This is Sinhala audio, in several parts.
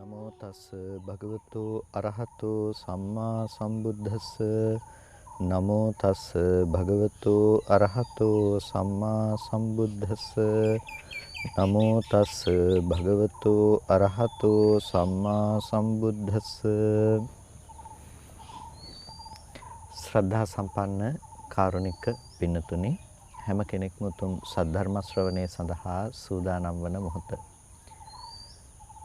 නමෝ තස් භගවතු අරහතු සම්මා සම්බුද්දස්ස නමෝ තස් භගවතු අරහතු සම්මා සම්බුද්දස්ස නමෝ තස් භගවතු අරහතු සම්මා සම්බුද්දස්ස ශ්‍රද්ධා සම්පන්න කාරුණික පින්නතුනි හැම කෙනෙක්ම උතුම් සද්ධර්ම ශ්‍රවණය සඳහා සූදානම් වන මොහොත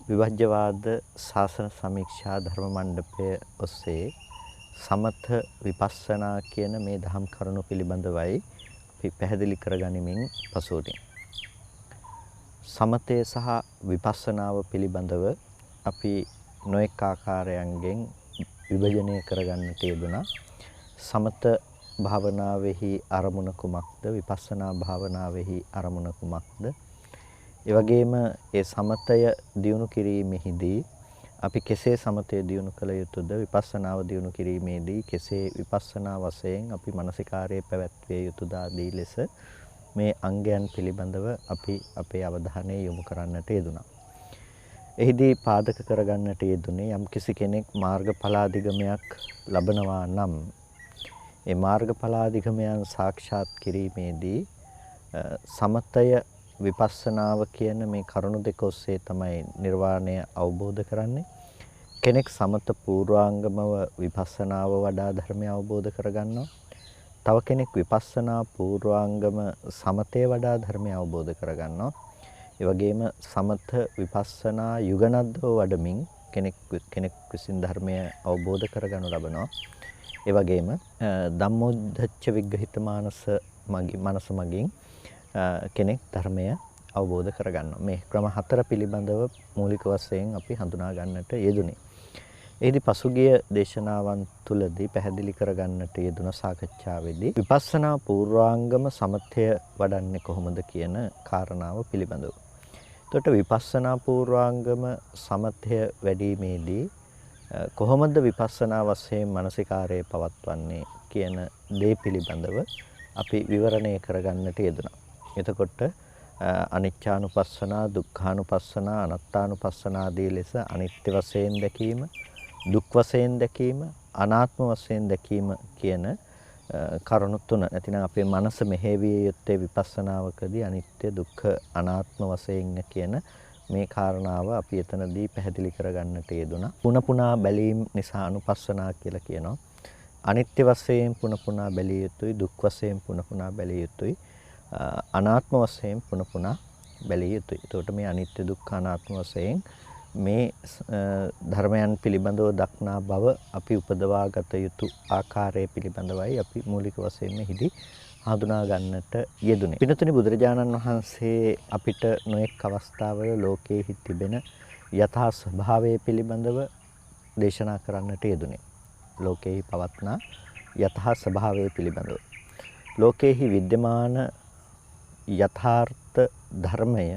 විවජ්‍යවාද ශාසන සමීක්ෂා ධර්ම මණ්ඩපය ඔස්සේ සමථ විපස්සනා කියන මේ දහම් කරුණු පිළිබඳවයි අපි පැහැදිලි කරගනිමින් පසුවටින්. සමතය සහ විපස්සනාව පිළිබඳව අපි නොඑක ආකාරයන්ගෙන් විභජනය කරගන්නට යෙදුණා. සමත භාවනාවෙහි අරමුණ කුමක්ද? විපස්සනා භාවනාවෙහි අරමුණ කුමක්ද? ඒ වගේම ඒ සමතය දියුණු කිරීමෙහිදී අපි කෙසේ සමතය දියුණු කළ යුතුද? විපස්සනාව දියුණු කිරීමේදී කෙසේ විපස්සනා වශයෙන් අපි මානසිකාර්යය පැවැත්විය යුතුද? ආදී ලෙස මේ අංගයන් පිළිබඳව අපි අපේ අවධානය යොමු කරන්නට යෙදුණා. එහිදී පාදක කරගන්නට යෙදුනේ යම් කිසි කෙනෙක් මාර්ගඵලාධිගමයක් ලබනවා නම් ඒ මාර්ගඵලාධිගමයන් සාක්ෂාත් කිරීමේදී සමතය විපස්සනාව කියන මේ කරුණු දෙක ඔස්සේ තමයි නිර්වාණය අවබෝධ කරන්නේ. කෙනෙක් සමත පූර්වාංගමව විපස්සනාව වඩා ධර්මය අවබෝධ කරගන්නවා. තව කෙනෙක් විපස්සනා පූර්වාංගම සමතේ වඩා ධර්මය අවබෝධ කරගන්නවා. ඒ වගේම සමත විපස්සනා යුගනද්දව වඩමින් කෙනෙක් විසින් ධර්මය අවබෝධ කරගනු ලබනවා. ඒ වගේම ධම්මෝද්ධච්ච විග්‍රහිත මනස මගින් කෙනෙක් ධර්මය අවබෝධ කරගන්නවා. මේ ක්‍රම හතර පිළිබඳව මූලික වශයෙන් අපි හඳුනා ගන්නට යෙදුනේ. එහිදී පසුගිය දේශනාවන් තුලදී පැහැදිලි කරගන්නට යෙදුන සාකච්ඡාවේදී විපස්සනා පූර්වාංගම සමථය වඩන්නේ කොහොමද කියන කාරණාව පිළිබඳව. එතකොට විපස්සනා පූර්වාංගම සමථය වැඩිීමේදී කොහොමද විපස්සනා වශයෙන් මානසිකාර්යය පවත්වන්නේ කියන දේ පිළිබඳව අපි විවරණය කරගන්නට යෙදුණා. එතකොට අනිච්චානුපස්සනා, දුක්ඛානුපස්සනා, අනාත්තානුපස්සනා ආදී ලෙස අනිත්‍ය වශයෙන් දැකීම, දුක් වශයෙන් දැකීම, අනාත්ම වශයෙන් දැකීම කියන කරුණු තුන. නැතිනම් අපේ මනස මෙහෙවිය යුත්තේ විපස්සනාවකදී අනිත්‍ය, දුක්ඛ, අනාත්ම වශයෙන් කියන මේ කාරණාව අපි එතනදී පැහැදිලි කරගන්නට යෙදුණා. පුන පුනා බැලීම නිසා අනුපස්සනා කියලා කියනවා. අනිත්‍ය වශයෙන් පුන පුනා බැලිය යුතුයි, දුක් වශයෙන් පුන පුනා බැලිය යුතුයි, අනාත්ම වශයෙන් පුන පුනා බැලිය යුතුයි. එතකොට මේ අනිත්‍ය, දුක්ඛ, අනාත්ම වශයෙන් මේ ධර්මයන් පිළිබඳව දක්නා බව අපි උපදවාගත යුතු ආකාරය පිළිබඳවයි අපි මූලික වශයෙන් මෙහිදී හඳුනා ගන්නට යෙදුනේ. පින්තුනි, බුදුරජාණන් වහන්සේ අපිට නොඑක් අවස්ථාවල ලෝකයේ තිබෙන යථා ස්වභාවය පිළිබඳව දේශනා කරන්නට යෙදුනේ. ලෝකයේ පවත්නා යථා ස්වභාවය පිළිබඳව. ලෝකයේ විද්‍යමාන යථාර්ථ ධර්මය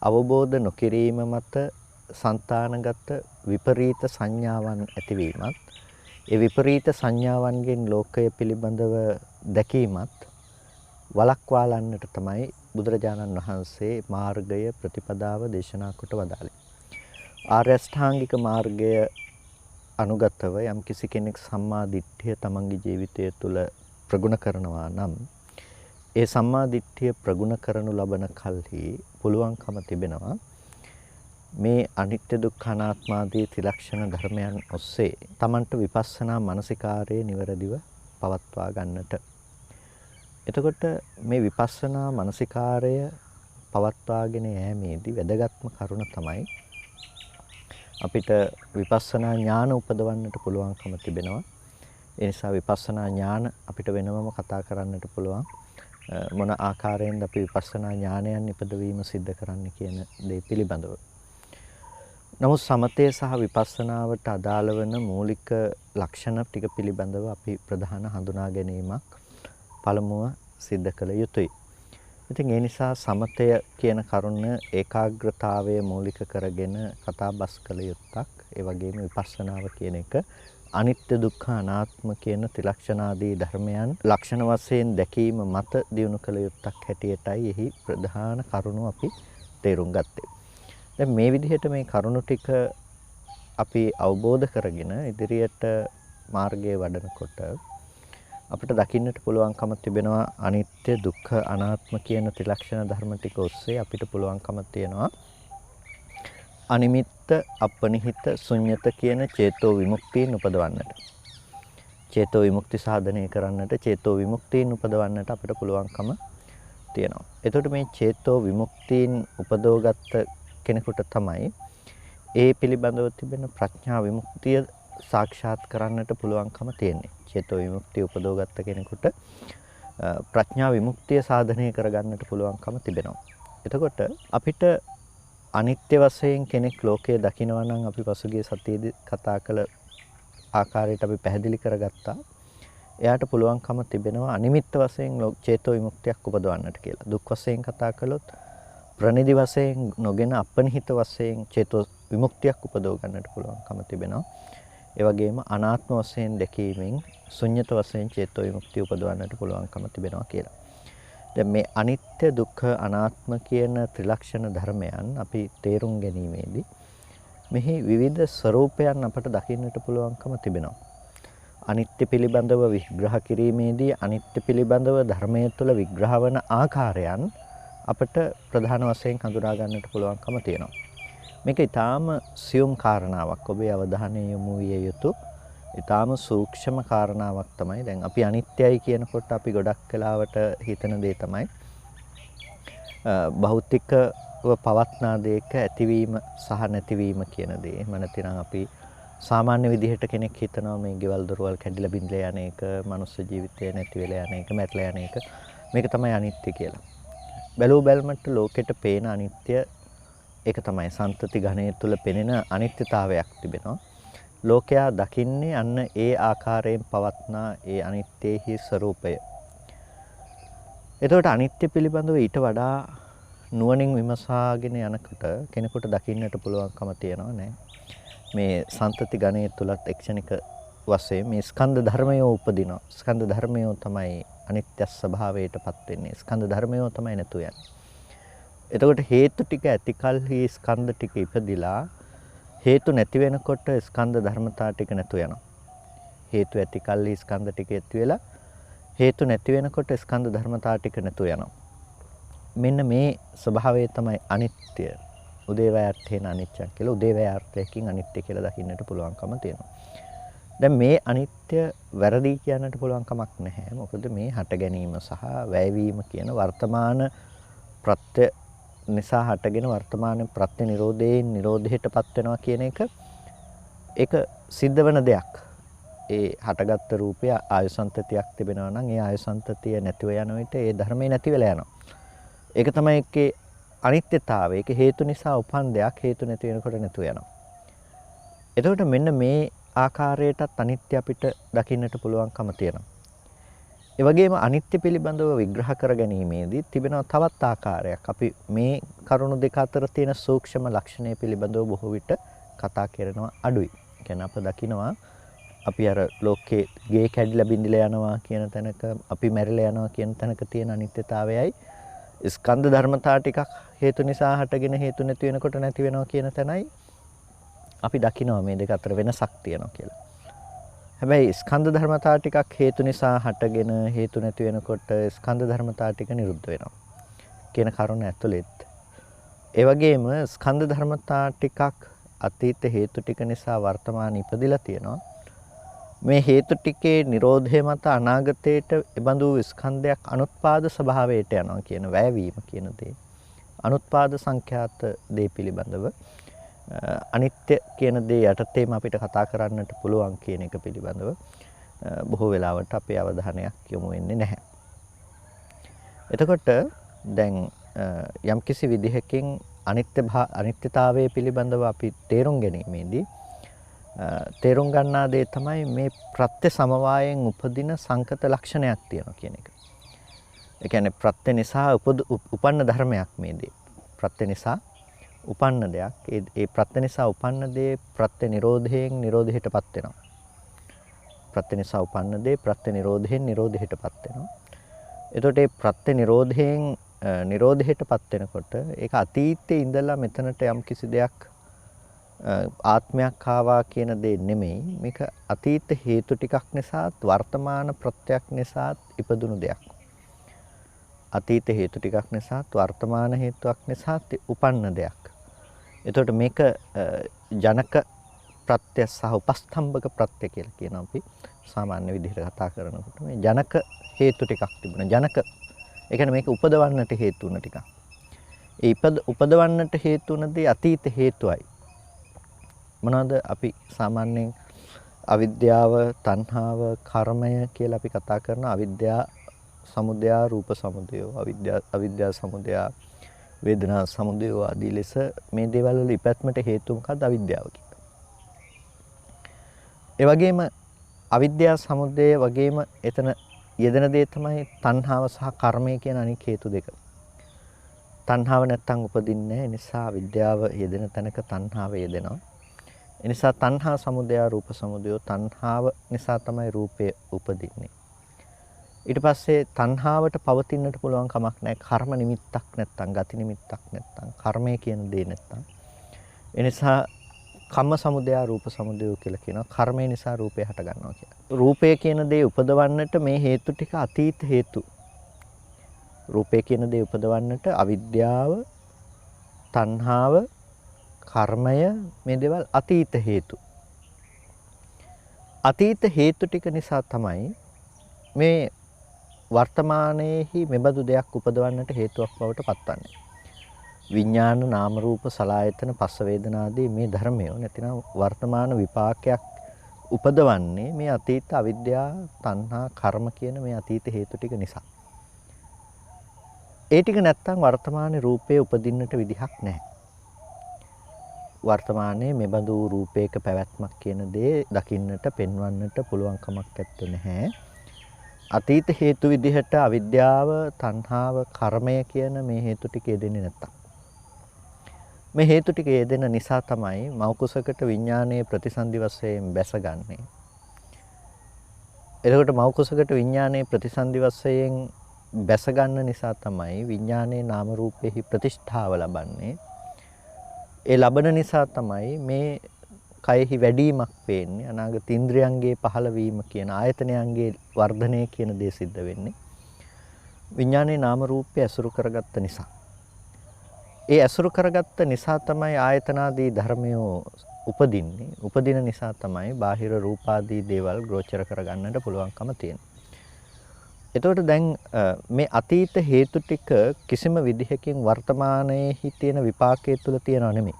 අවබෝධ නොකිරීම මත సంతానගත විපරීත සංඥාවන් ඇතිවීමත්, ඒ විපරීත සංඥාවන්ගෙන් ලෝකය පිළිබඳව දැකීමත් වළක්වාලන්නට තමයි බුදුරජාණන් වහන්සේ මාර්ගය ප්‍රතිපදාව දේශනා කොට වදාළේ. ආර්ය අෂ්ටාංගික මාර්ගය අනුගතව යම් කිසි කෙනෙක් සම්මා දිට්ඨිය තමන්ගේ ජීවිතය තුළ ප්‍රගුණ කරනවා නම් ඒ සම්මා දිට්ඨිය ප්‍රගුණ කරනු ලබන කල්හි පුළුවන්කම තිබෙනවා මේ අනිත්‍ය, දුක්ඛ, අනාත්ම ආදී ත්‍රිලක්ෂණ ධර්මයන් ඔස්සේ තමන්ට විපස්සනා මානසිකාර්යය නිවැරදිව පවත්වා ගන්නට. එතකොට මේ විපස්සනා මානසිකාර්යය පවත්වාගෙන යෑමේදී වැදගත්ම කරුණ තමයි අපිට විපස්සනා ඥාන උපදවන්නට පුළුවන්කම තිබෙනවා. ඒ නිසා විපස්සනා ඥාන අපිට වෙනමම කතා කරන්නට පුළුවන්. මොන ආකාරයෙන්ද අපි විපස්සනා ඥානයන් ඉපදවීම සිද්ධ කරන්න කියන දේ පිළිබඳව. නමුත් සමතය සහ විපස්සනාවට අදාළ වන මූලික ලක්ෂණ ටික පිළිබඳව අපි ප්‍රධාන හඳුනා ගැනීමක් පළමුව සිද්ධ කළ යුතුයි. ඉතින් ඒ නිසා සමතය කියන කරුණ ඒකාග්‍රතාවය මූලික කරගෙන කතාබස් කළ යුත්තක්. ඒ වගේම විපස්සනාව කියන එක අනිත්‍ය, දුක්ඛ, අනාත්ම කියන ත්‍රිලක්ෂණාදී ධර්මයන් ලක්ෂණ වශයෙන් දැකීම මත දියුණු කළ යුත්තක් හැටියටයි එහි ප්‍රධාන කරුණු අපි තේරුම් ගත්තේ. දැන් මේ විදිහට මේ කරුණු ටික අපි අවබෝධ කරගෙන ඉදිරියට මාර්ගයේ වඩනකොට අපිට දකින්නට පුළුවන්කම තිබෙනවා අනිත්‍ය දුක්ඛ අනාත්ම කියන ත්‍රිලක්ෂණ ධර්ම ටික ඔස්සේ අපිට පුළුවන්කම තියෙනවා අනිමිත්ත අපනිහිත ශුන්්‍යත කියන චේතෝ විමුක්තියන් උපදවන්නට. චේතෝ විමුක්ති සාධනය කරන්නට චේතෝ විමුක්තියන් උපදවන්නට අපිට පුළුවන්කම තියෙනවා. එතකොට මේ චේතෝ විමුක්තියන් උපදවගත්ත කෙනෙකුට තමයි ඒ පිළිබඳව තිබෙන ප්‍රඥා විමුක්තිය සාක්ෂාත් කරන්නට පුළුවන්කම තියෙන්නේ. චේතෝ විමුක්තිය උපදවගත්ත කෙනෙකුට ප්‍රඥා විමුක්තිය සාධනය කරගන්නට පුළුවන්කම තිබෙනවා. එතකොට අපිට අනිත්‍ය වශයෙන් කෙනෙක් ලෝකයේ දකිනවා නම් අපි පසුගිය සතියේදී කතා කළ ආකාරයට අපි පැහැදිලි කරගත්තා. එයාට පුළුවන්කම තිබෙනවා අනිමිත්ත වශයෙන් චේතෝ විමුක්තියක් උපදවන්නට කියලා. දුක් වශයෙන් කතා කළොත් ප්‍රනිදි වශයෙන් නොගෙන අපනිහිත වශයෙන් චේතෝ විමුක්තියක් උපදව ගන්නට පුළුවන්කම තිබෙනවා. ඒ වගේම අනාත්ම වශයෙන් දැකීමෙන් ශුන්්‍යත වශයෙන් චේතෝ විමුක්තිය උපදවන්නට පුළුවන්කම තිබෙනවා කියලා. දැන් මේ අනිත්‍ය දුක්ඛ අනාත්ම කියන ත්‍රිලක්ෂණ ධර්මයන් අපි තේරුම් ගැනීමේදී මෙහි විවිධ ස්වરૂපයන් අපට දකින්නට පුළුවන්කම තිබෙනවා. අනිත්‍ය පිළිබඳව විග්‍රහ කිරීමේදී අනිත්‍ය පිළිබඳව ධර්මයේ තුල විග්‍රහ වන ආකාරයන් අපට ප්‍රධාන වශයෙන් හඳුනා ගන්නට පුළුවන්කම තියෙනවා. මේක ඊටාම සියුම් කාරණාවක්. ඔබේ අවධානය යොමු විය යුතු ඊටාම සූක්ෂම කාරණාවක් තමයි. දැන් අපි අනිත්‍යයි කියනකොට අපි ගොඩක් වෙලාවට හිතන දේ තමයි භෞතිකව පවත්නා දෙයක ඇතිවීම සහ නැතිවීම කියන දේ. එහෙම නැතිනම් අපි සාමාන්‍ය විදිහට කෙනෙක් හිතනවා මේ ගෙවල් දොරවල් කැඩිලා බිඳලා යන එක, මනුස්ස ජීවිතය නැති වෙලා යන එක, මැරිලා යන එක මේක තමයි අනිත්‍ය කියලා. බැලූ බැල්මට ලෝකෙට පේන අනිත්‍ය ඒක තමයි සන්තති ඝණය තුල පෙනෙන අනිත්‍යතාවයක් තිබෙනවා. ලෝකයා දකින්නේ අන්න ඒ ආකාරයෙන් පවත්නා ඒ අනිත්‍යෙහි ස්වરૂපය. එතකොට අනිත්‍ය පිළිබඳව ඊට වඩා නුවණින් විමසාගෙන යනකොට කෙනෙකුට දකින්නට පුළුවන්කම තියෙනවා නේ. මේ සන්තති ඝණය තුලත් එක්ෂණික වශයෙන් මේ ස්කන්ධ ධර්මය උපදිනවා. ස්කන්ධ ධර්මය තමයි අනිත්‍ය ස්වභාවයටපත් වෙන්නේ. ස්කන්ධ ධර්මය තමයි නැතු යන්නේ. එතකොට හේතු ටික ඇතිකල්හි ස්කන්ධ ටික ඉපදිලා හේතු නැති වෙනකොට ස්කන්ධ ධර්මතා ටික නැතු යනවා. හේතු ඇතිකල්හි ස්කන්ධ ටික ඇති වෙලා හේතු නැති වෙනකොට ස්කන්ධ ධර්මතා ටික නැතු යනවා. මෙන්න මේ ස්වභාවය තමයි අනිත්‍ය. උදේවැය අර්ථයෙන් අනිත්‍ය කියලා උදේවැය අර්ථයෙන් අනිත්‍ය කියලා දකින්නට පුළුවන්කම තියෙනවා. දැන් මේ අනිත්‍ය වැරදි කියන්නට පුළුවන් කමක් නැහැ. මොකද මේ හට ගැනීම සහ වැයවීම කියන වර්තමාන ප්‍රත්‍ය නිසා හටගෙන වර්තමාන ප්‍රත්‍ය නිරෝධයෙන් නිරෝධයටපත් වෙනවා කියන එක ඒක සිද්ධ වෙන දෙයක්. ඒ හටගත්තු රූපය ආයසන්තතියක් තිබෙනවා නම් ඒ ආයසන්තතිය නැතිව යන විට ඒ ධර්මේ නැති වෙලා යනවා. ඒක තමයි ඒකේ අනිත්‍යතාවය. ඒක හේතු නිසා උපන් දෙයක් හේතු නැති වෙනකොට නැතුව යනවා. එතකොට මෙන්න මේ ආකාරයටත් අනිත්‍ය අපිට දකින්නට පුළුවන්කම තියෙනවා. ඒ වගේම අනිත්‍ය පිළිබඳව විග්‍රහ කර ගැනීමේදී තිබෙනවා තවත් ආකාරයක්. අපි මේ කරුණු දෙක අතර තියෙන සූක්ෂම ලක්ෂණය පිළිබඳව බොහෝ විට කතා කරනවා අඩුයි. කියන්නේ අප දකිනවා අපි අර ලෝකයේ ගේ කැඩිලා බිඳිලා යනවා කියන තැනක අපි මැරිලා යනවා කියන තැනක තියෙන අනිත්‍යතාවයයි ස්කන්ධ ධර්මතා ටිකක් හේතු නිසා හටගෙන හේතු නැති වෙනකොට නැති වෙනවා කියන තැනයි අපි දකිනවා මේ දෙක අතර වෙනසක් තියෙනවා කියලා. හැබැයි ස්කන්ධ ධර්මතා ටිකක් හේතු නිසා හටගෙන හේතු නැති වෙනකොට ස්කන්ධ ධර්මතා ටික නිරුද්ධ වෙනවා කියන කරුණ ඇතුළෙත් ඒ වගේම ස්කන්ධ ධර්මතා ටිකක් අතීත හේතු ටික නිසා වර්තමාන ඉපදිලා තියෙනවා. මේ හේතු ටිකේ නිරෝධය මත අනාගතයට එබඳු ස්කන්ධයක් අනුත්පාද ස්වභාවයට යනවා කියන වැයවීම කියන දේ. අනුත්පාද සංඛ්‍යාත දේ පිළිබඳව අනිත්‍ය කියන දේ යටතේම අපිට කතා කරන්නට පුළුවන් කියන එක පිළිබඳව බොහෝ වෙලාවට අපේ අවධානයක් යොමු වෙන්නේ නැහැ. එතකොට දැන් යම්කිසි විදිහකින් අනිත්‍යතාවය පිළිබඳව අපි තේරුම් ගැනීමේදී තේරුම් ගන්නා දේ තමයි මේ ප්‍රත්‍ය සමவாயයෙන් උපදින සංකත ලක්ෂණයක් තියෙනවා කියන එක. ඒ කියන්නේ ප්‍රත්‍ය නිසා උපන්න ධර්මයක් මේ දේ. ප්‍රත්‍ය නිසා උපන්න දෙයක්. ඒ ප්‍රත්‍ය නිසා උපන්න දේ ප්‍රත්‍ය නිරෝධයෙන් නිරෝධයටපත් වෙනවා. ප්‍රත්‍ය නිසා උපන්න දේ ප්‍රත්‍ය නිරෝධයෙන් නිරෝධයටපත් වෙනවා. එතකොට මේ ප්‍රත්‍ය නිරෝධයෙන් නිරෝධයටපත් වෙනකොට ඒක අතීතයේ ඉඳලා මෙතනට යම් කිසි දෙයක් ආත්මයක් ආවා කියන දේ නෙමෙයි. මේක අතීත හේතු ටිකක් නිසාත් වර්තමාන ප්‍රත්‍යක් නිසාත් ඉපදුණු දෙයක්. අතීත හේතු ටිකක් නිසාත් වර්තමාන හේතුවක් නිසාත් උපන්න දෙයක්. එතකොට මේක ජනක ප්‍රත්‍ය සහ උපස්තම්භක ප්‍රත්‍ය කියලා කියනවා අපි සාමාන්‍ය විදිහට කතා කරනකොට. මේ ජනක හේතු ටිකක් තිබුණා. ජනක ඒ කියන්නේ මේක උපදවන්නට හේතු වුණ ටිකක්. ඒ උපදවන්නට හේතු වුණ දේ අතීත හේතුවයි. මොනවද අපි සාමාන්‍යයෙන් අවිද්‍යාව, තණ්හාව, කර්මය කියලා අපි කතා කරන අවිද්‍යා සමුදය, රූප සමුදය, අවිද්‍යා සමුදය, වේදනා සමුදය ආදී ලෙස මේ දේවල් වල ඉපැත්මට හේතු මොකක්ද? අවිද්‍යාව කියලා. ඒ වගේම අවිද්‍යා සමුදය වගේම එතන යෙදෙන දේ තමයි තණ්හාව සහ කර්මය කියන අනික් හේතු දෙක. තණ්හාව නැත්තම් උපදින්නේ නැහැ. ඒ නිසා විද්‍යාව යෙදෙන තැනක තණ්හාව යෙදෙනවා. ඒ නිසා තණ්හා සමුදය, රූප සමුදය, තණ්හාව නිසා තමයි රූපය උපදින්නේ. ඊට පස්සේ තණ්හාවට පවතින්නට පුළුවන් කමක් නැහැ. කර්ම නිමිත්තක් නැත්තම්, ගති නිමිත්තක් නැත්තම්, කර්මය කියන දේ නැත්තම්. ඒ නිසා කම්ම සමුදය, රූප සමුදය කියලා කියනවා. කර්මය නිසා රූපය හට ගන්නවා කියලා. රූපය කියන දේ උපදවන්නට මේ හේතු ටික අතීත හේතු. රූපය කියන දේ උපදවන්නට අවිද්‍යාව, තණ්හාව, කර්මය මේ දේවල් අතීත හේතු. අතීත හේතු ටික නිසා තමයි මේ වර්තමානයේහි මෙබඳු දෙයක් උපදවන්නට හේතුවක් බවට පත්වන්නේ. විඥාන, නාම රූප, සලආයතන, පස්ස වේදනාදී මේ ධර්මය නැතිනම් වර්තමාන විපාකයක් උපදවන්නේ මේ අතීත අවිද්‍යාව, තණ්හා, කර්ම කියන මේ අතීත හේතු ටික නිසා. ඒ ටික නැත්තම් වර්තමාන රූපයේ උපදින්නට විදිහක් නැහැ. වර්තමානයේ මෙබඳු රූපයක පැවැත්මක් කියන දේ දකින්නට, පෙන්වන්නට පුළුවන් කමක් නැත්තේ නැහැ. අතීත හේතු විදිහට අවිද්‍යාව, තණ්හාව, කර්මය කියන මේ හේතු ටික යෙදෙන්නේ නැත්තම්. මේ හේතු ටික යෙදෙන නිසා තමයි මෞකුසකට විඥානයේ ප්‍රතිසන්දි වශයෙන් බැසගන්නේ. එතකොට මෞකුසකට විඥානයේ ප්‍රතිසන්දි වශයෙන් බැස ගන්න නිසා තමයි විඥානයේ නාම රූපෙහි ප්‍රතිෂ්ඨාව ලබන්නේ. ඒ ලබන නිසා තමයි මේ කයෙහි වැඩිමක් වෙන්නේ. අනාගත ඉන්ද්‍රියන්ගේ පහළවීම කියන ආයතනයන්ගේ වර්ධනය කියන දේ සිද්ධ වෙන්නේ. විඥානයේ නාම රූපය ඇසුරු කරගත්ත නිසා. ඒ ඇසුරු කරගත්ත නිසා තමයි ආයතනාදී ධර්මයෝ උපදින්නේ. උපදින නිසා තමයි බාහිර රූපාදී දේවල් ගෝචර කරගන්නට පුළුවන්කම තියෙන්නේ. එතකොට දැන් මේ අතීත හේතු ටික කිසිම විදිහකින් වර්තමානයේ තියෙන විපාකයේ තුල තියනව නෙමෙයි.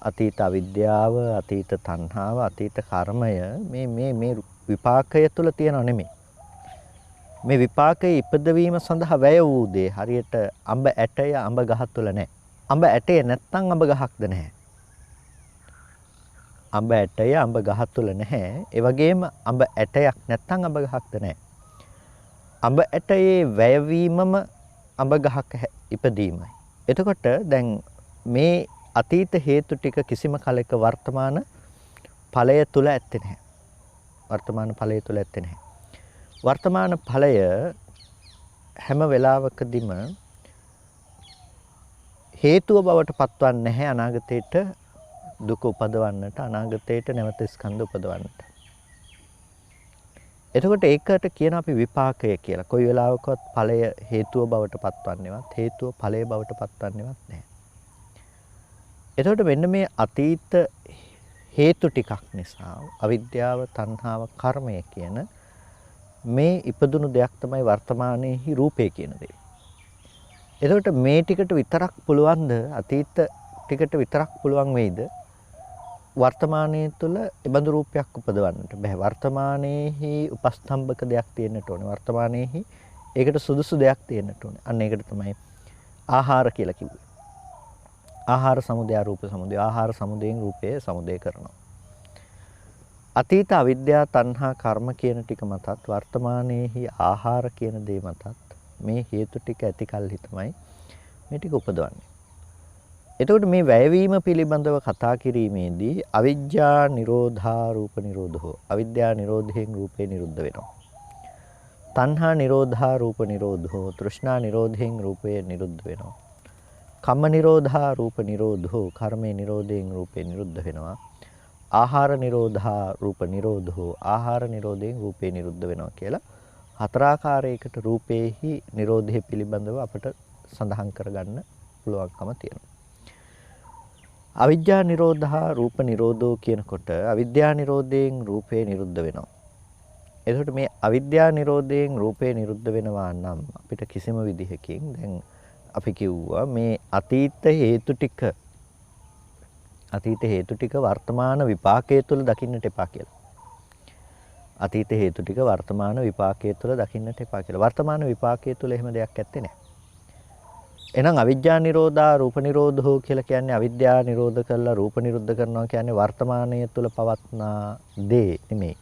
අතීත අවිද්‍යාව, අතීත තණ්හාව, අතීත කර්මය මේ විපාකය තුල තියනව නෙමෙයි. මේ විපාකයේ ඉපදවීම සඳහා වැය වූ දේ හරියට අඹ ඇටය අඹ ගහ තුල නැහැ. අඹ ඇටය නැත්තම් අඹ ගහක්ද නැහැ. අඹ ඇටය අඹ ගහ තුල නැහැ. ඒ වගේම අඹ ඇටයක් නැත්තම් අඹ ගහක්ද නැහැ. අඹ ඇටයේ වැයවීමම අඹ ගහක ඉපදීමයි. එතකොට දැන් මේ අතීත හේතු ටික කිසිම කලයක වර්තමාන ඵලය තුල ඇත්තේ නැහැ. වර්තමාන ඵලය තුල ඇත්තේ නැහැ. වර්තමාන ඵලය හැම වෙලාවකදීම හේතුව බවට පත්වන්නේ නැහැ අනාගතයට දුක උපදවන්නට, අනාගතයට නැවත ස්කන්ධ උපදවන්නට. එතකොට ඒකට කියන අපි විපාකය කියලා. කොයි වෙලාවකවත් ඵලය හේතුව බවට පත්වන්නේවත්, හේතුව ඵලය බවට පත්වන්නේවත් නැහැ. එතකොට මෙන්න මේ අතීත හේතු ටිකක් නිසා අවිද්‍යාව, තණ්හාව, කර්මය කියන මේ ඉපදුණු දෙයක් තමයි වර්තමානයේහි රූපය කියන දේ. එතකොට මේ ටිකට විතරක් පුළුවන්ද, අතීත ටිකට විතරක් පුළුවන් වෙයිද වර්තමානයේ තුල ඉබඳු රූපයක් උපදවන්නට බෑ. වර්තමානයේහි උපස්තම්භක දෙයක් තියෙන්නට ඕනේ. වර්තමානයේහි ඒකට සුදුසු දෙයක් තියෙන්නට ඕනේ. අන්න ඒකට තමයි ආහාර කියලා කිව්වේ. ආහාර සමුදය, රූප සමුදය. ආහාර සමුදයෙන් රූපය සමුදය කරනවා. අතීත අවිද්‍යාව, තණ්හා, කර්ම කියන ටික මතත් වර්තමානයේහි ආහාර කියන දේ මතත් මේ හේතු ටික ඇති කල්හි තමයි මේ ටික උපදවන්නේ. එතකොට මේ වැයවීම පිළිබඳව කතා කිරීමේදී අවිජ්ජා නිරෝධා රූප නිරෝධෝ, අවිද්‍යා නිරෝධයෙන් රූපේ නිරුද්ධ වෙනවා. තණ්හා නිරෝධා රූප නිරෝධෝ, තෘෂ්ණා නිරෝධයෙන් රූපේ නිරුද්ධ වෙනවා. කම්ම නිරෝධා රූප නිරෝධෝ කර්මේ නිරෝධයෙන් රූපේ නිරුද්ධ වෙනවා. ආහාර නිරෝධා රූප නිරෝධෝ ආහාර නිරෝධයෙන් රූපේ නිරුද්ධ වෙනවා කියලා හතරාකාරයකට රූපේහි නිරෝධය පිළිබඳව අපට සඳහන් කරගන්න පුළුවන්කම තියෙනවා. අවිද්‍යා නිරෝධා රූප නිරෝධෝ කියනකොට අවිද්‍යා නිරෝධයෙන් රූපේ නිරුද්ධ වෙනවා. එතකොට මේ අවිද්‍යා නිරෝධයෙන් රූපේ නිරුද්ධ වෙනවා නම් අපිට කිසිම විදිහකින් දැන් අපි කිව්වා මේ අතීත හේතු ටික වර්තමාන විපාකයේ තුල දකින්නට එපා කියලා. අතීත හේතු ටික වර්තමාන විපාකයේ තුල දකින්නට එපා කියලා. වර්තමාන විපාකයේ තුල එහෙම දෙයක් ඇත්තේ නැහැ. එහෙනම් අවිද්‍යා නිරෝධා රූප නිරෝධෝ කියලා කියන්නේ අවිද්‍යා නිරෝධ කරලා රූප නිරුද්ධ කරනවා කියන්නේ වර්තමානයේ තුල පවත්නා දේ නෙමෙයි.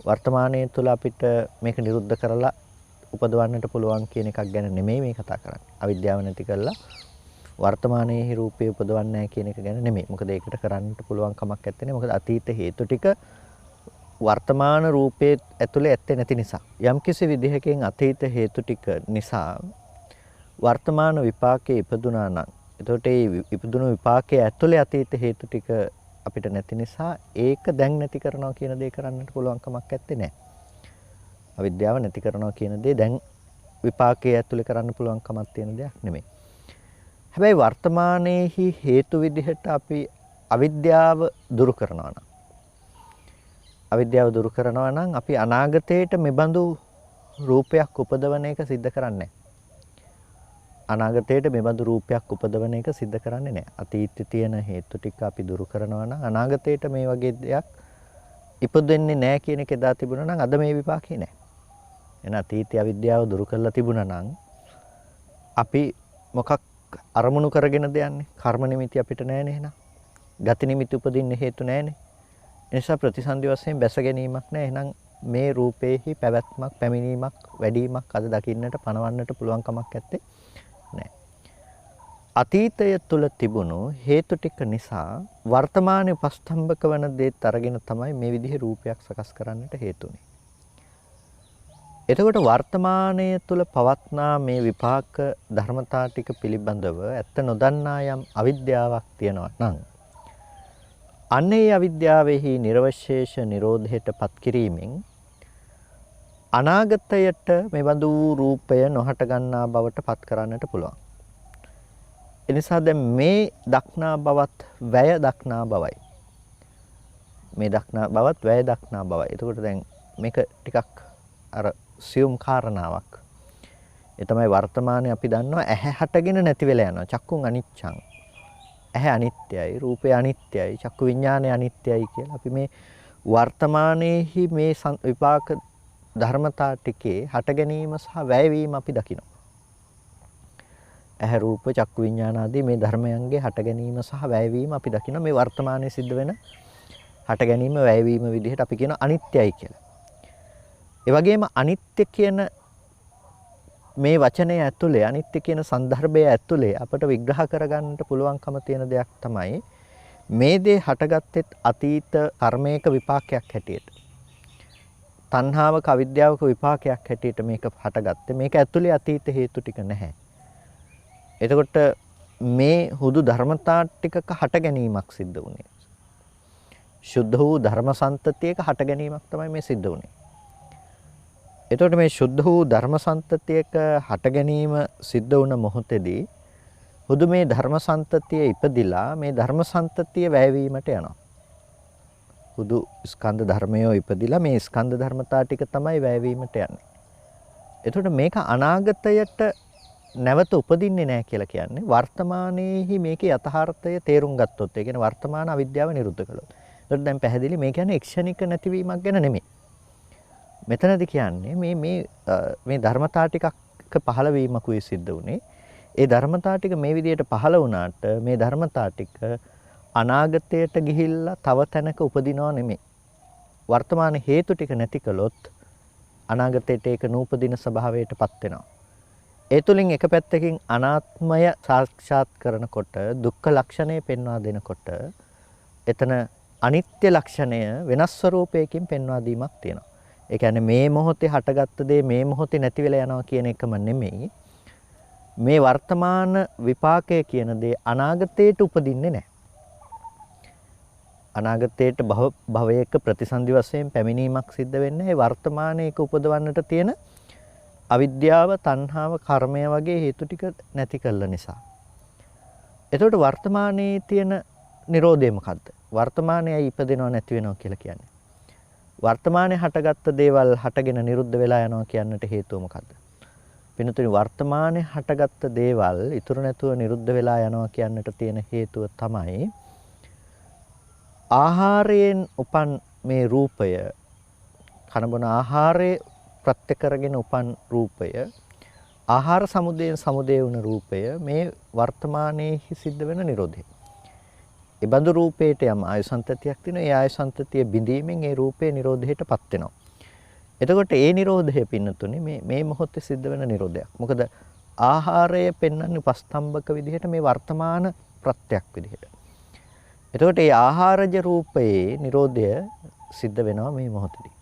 වර්තමානයේ තුල අපිට මේක නිරුද්ධ කරලා උපදවන්නට පුළුවන් කියන එකක් ගැන නෙමෙයි මේ කතා කරන්නේ. අවිද්‍යාව නැති කරලා වර්තමානයේ රූපේ උපදවන්නේ නැහැ කියන එක ගැන නෙමෙයි. මොකද ඒකට කරන්නට පුළුවන් කමක් නැත්තේ නේ. මොකද අතීත හේතු ටික වර්තමාන රූපේ ඇතුලේ ඇත්තේ නැති නිසා. යම්කිසි විදිහකින් අතීත හේතු ටික නිසා වර්තමාන විපාකයේ ඉපදුනා නම් එතකොට ඒ ඉපදුණු විපාකයේ ඇතුලේ අතීත හේතු ටික අපිට නැති නිසා ඒක දැන් නැති කරනවා කියන දේ කරන්නට පුළුවන් කමක් නැත්තේ නෑ. අවිද්‍යාව නැති කරනවා කියන දේ දැන් විපාකයේ ඇතුලේ කරන්න පුළුවන් කමක් තියෙන දෙයක් නෙමෙයි. හැබැයි වර්තමානයේහි හේතු විදිහට අපි අවිද්‍යාව දුරු කරනවා නම් අපි අනාගතයට මෙබඳු රූපයක් උපදවන එක සිද්ධ කරන්නේ අනාගතයට මෙබඳු රූපයක් උපදවන එක සිද්ධ කරන්නේ නැහැ. අතීතයේ තියෙන හේතු ටික අපි දුරු කරනවා නම් අනාගතයට මේ වගේ දෙයක් ඉපදෙන්නේ නැහැ කියන එක එදා තිබුණා නම් අද මේ විපාකේ නැහැ. එන අතීතයේ අවිද්‍යාව දුරු කරලා තිබුණා නම් අපි මොකක් අරමුණු කරගෙනද යන්නේ? කර්ම නිමිති අපිට නැහැ නේ එහෙනම්. ගති නිමිති උපදින්න හේතු නැහැනේ. ඒ නිසා ප්‍රතිසන්දි වශයෙන් බැස ගැනීමක් නැහැ. එහෙනම් මේ රූපේහි පැවැත්මක්, පැමිණීමක්, වැඩිවීමක් අද දකින්නට පනවන්නට පුළුවන් කමක් නැත්තේ. නෑ. අතීතය තුල තිබුණු හේතු ටික නිසා වර්තමානයේ උපස්තම්භක වන දේත් අරගෙන තමයි මේ විදිහේ රූපයක් සකස් කරන්නට හේතුනේ. එතකොට වර්තමානයේ තුල පවත්නා මේ විපාක ධර්මතා ටික පිළිබඳව ඇත්ත නොදන්නා යම් අවිද්‍යාවක් තියෙනවා නම් අන්නේ අවිද්‍යාවෙහි නිර්වශේෂ නිරෝධයටපත් කිරීමෙන් අනාගතයට මෙබඳු රූපය නොහට ගන්නා බවට පත් කරන්නට පුළුවන්. එනිසා දැන් මේ දක්නා බවත් වැය දක්නා බවයි. මේ දක්නා බවත් වැය දක්නා බවයි. එතකොට දැන් මේක ටිකක් අර සියුම් කාරණාවක්. ඒ තමයි වර්තමානයේ අපි දන්නවා ඇහැ හටගෙන නැති වෙලා යනවා. චක්කුන් අනිච්චං. ඇහැ අනිත්‍යයි, රූපය අනිත්‍යයි, චක්කු විඥානය අනිත්‍යයි කියලා අපි මේ වර්තමානයේහි මේ විපාක ධර්මතා ටිකේ හට ගැනීම සහ වැයවීම අපි දකිනවා. ඇහැ රූප චක්කු විඥාන ආදී මේ ධර්මයන්ගේ හට ගැනීම සහ වැයවීම අපි දකිනවා. මේ වර්තමානයේ සිද්ධ වෙන හට ගැනීම වැයවීම විදිහට අපි කියන අනිත්‍යයි කියලා. ඒ වගේම අනිත්‍ය කියන මේ වචනය ඇතුලේ අනිත්‍ය කියන સંદર્ભය ඇතුලේ අපට විග්‍රහ කරගන්නට පුළුවන්කම තියෙන දෙයක් තමයි මේ දේ හටගත්තෙත් අතීත කර්මයක විපාකයක් හැටියට. තණ්හාවක අවිද්‍යාවක විපාකයක් හැටියට මේක හටගත්තේ. මේක ඇතුලේ අතීත හේතු ටික නැහැ. එතකොට මේ හුදු ධර්මතා ටිකක හට ගැනීමක් සිද්ධ වුණේ. සුද්ධ වූ ධර්ම සම්තතියක හට ගැනීමක් තමයි මේ සිද්ධ වුණේ. එතකොට මේ සුද්ධ වූ ධර්ම සම්තතියක හට ගැනීම සිද්ධ වුණ මොහොතේදී හුදු මේ ධර්ම සම්තතිය ඉපදිලා මේ ධර්ම සම්තතිය වැයවීමට යනවා. හුදු ස්කන්ධ ධර්මයෝ ඉපදිලා මේ ස්කන්ධ ධර්මතා ටික තමයි වැයවීමට යන්නේ. එතකොට මේක අනාගතයට නැවත උපදින්නේ නැහැ කියලා කියන්නේ වර්තමානයේහි මේකේ යථාර්ථය තේරුම් ගත්තොත් ඒ කියන්නේ වර්තමාන අවිද්‍යාව නිරුද්ධ කළොත්. එතකොට දැන් පැහැදිලි මේ කියන්නේ ක්ෂණික නැතිවීමක් ගැන නෙමෙයි. මෙතනදී කියන්නේ මේ ධර්මතා ටිකක් පහළ වීමකුයි සිද්ධ වුනේ. ඒ ධර්මතා ටික මේ විදිහට පහළ වුණාට මේ ධර්මතා ටික අනාගතයට ගිහිල්ලා තව තැනක උපදිනව නෙමෙයි. වර්තමාන හේතු ටික නැති කළොත් අනාගතයට ඒක නූපදින ස්වභාවයටපත් වෙනවා. ඒ තුලින් එක පැත්තකින් අනාත්මය සාක්ෂාත් කරනකොට දුක්ඛ ලක්ෂණය පෙන්වා දෙනකොට එතන අනිත්‍ය ලක්ෂණය වෙනස් ස්වરૂපයකින් පෙන්වා දීමක් තියෙනවා. ඒ කියන්නේ මේ මොහොතේ හටගත්ත දේ මේ මොහොතේ නැති වෙලා යනවා කියන එකම නෙමෙයි. මේ වර්තමාන විපාකය කියන දේ අනාගතයට උපදින්නේ නැහැ. අනාගතයට භවයක ප්‍රතිසන්දි වශයෙන් පැමිණීමක් සිද්ධ වෙන්නේ ඒ වර්තමානයේක උපදවන්නට තියෙන අවිද්‍යාව, තණ්හාව, කර්මය වගේ හේතු ටික නැති කළ නිසා. එතකොට වර්තමානයේ තියෙන Nirodhe මොකද්ද? වර්තමානයේ ඉපදෙනව නැති වෙනව කියලා කියන්නේ. වර්තමානයේ හටගත්ත දේවල් හටගෙන නිරුද්ධ වෙලා යනවා කියන්නට හේතුව මොකද්ද? වෙනතුනි වර්තමානයේ හටගත්ත දේවල් ඉතුරු නැතුව නිරුද්ධ වෙලා යනවා කියන්නට තියෙන හේතුව තමයි ආහාරයෙන් උපන් මේ රූපය, කනබන ආහාරයේ ප්‍රත්‍ය කරගෙන උපන් රූපය, ආහාර සමුදයෙන් සමුදේ වුණ රූපය මේ වර්තමානයේ සිද්ධ වෙන නිරෝධය. ඒ බඳු රූපේට යම් ආයසන්තතියක් තියෙනවා. ඒ ආයසන්තතිය බිඳීමෙන් ඒ රූපේ නිරෝධයටපත් වෙනවා. එතකොට ඒ නිරෝධය පින්නතුනේ මේ මොහොතේ සිද්ධ වෙන නිරෝධයක්. මොකද ආහාරය පෙන්වන්නේ උපස්තම්භක විදිහට මේ වර්තමාන ප්‍රත්‍යක් විදිහට. එතකොට මේ ආහාරජ රූපයේ නිරෝධය සිද්ධ වෙනවා මේ මොහොතේදී.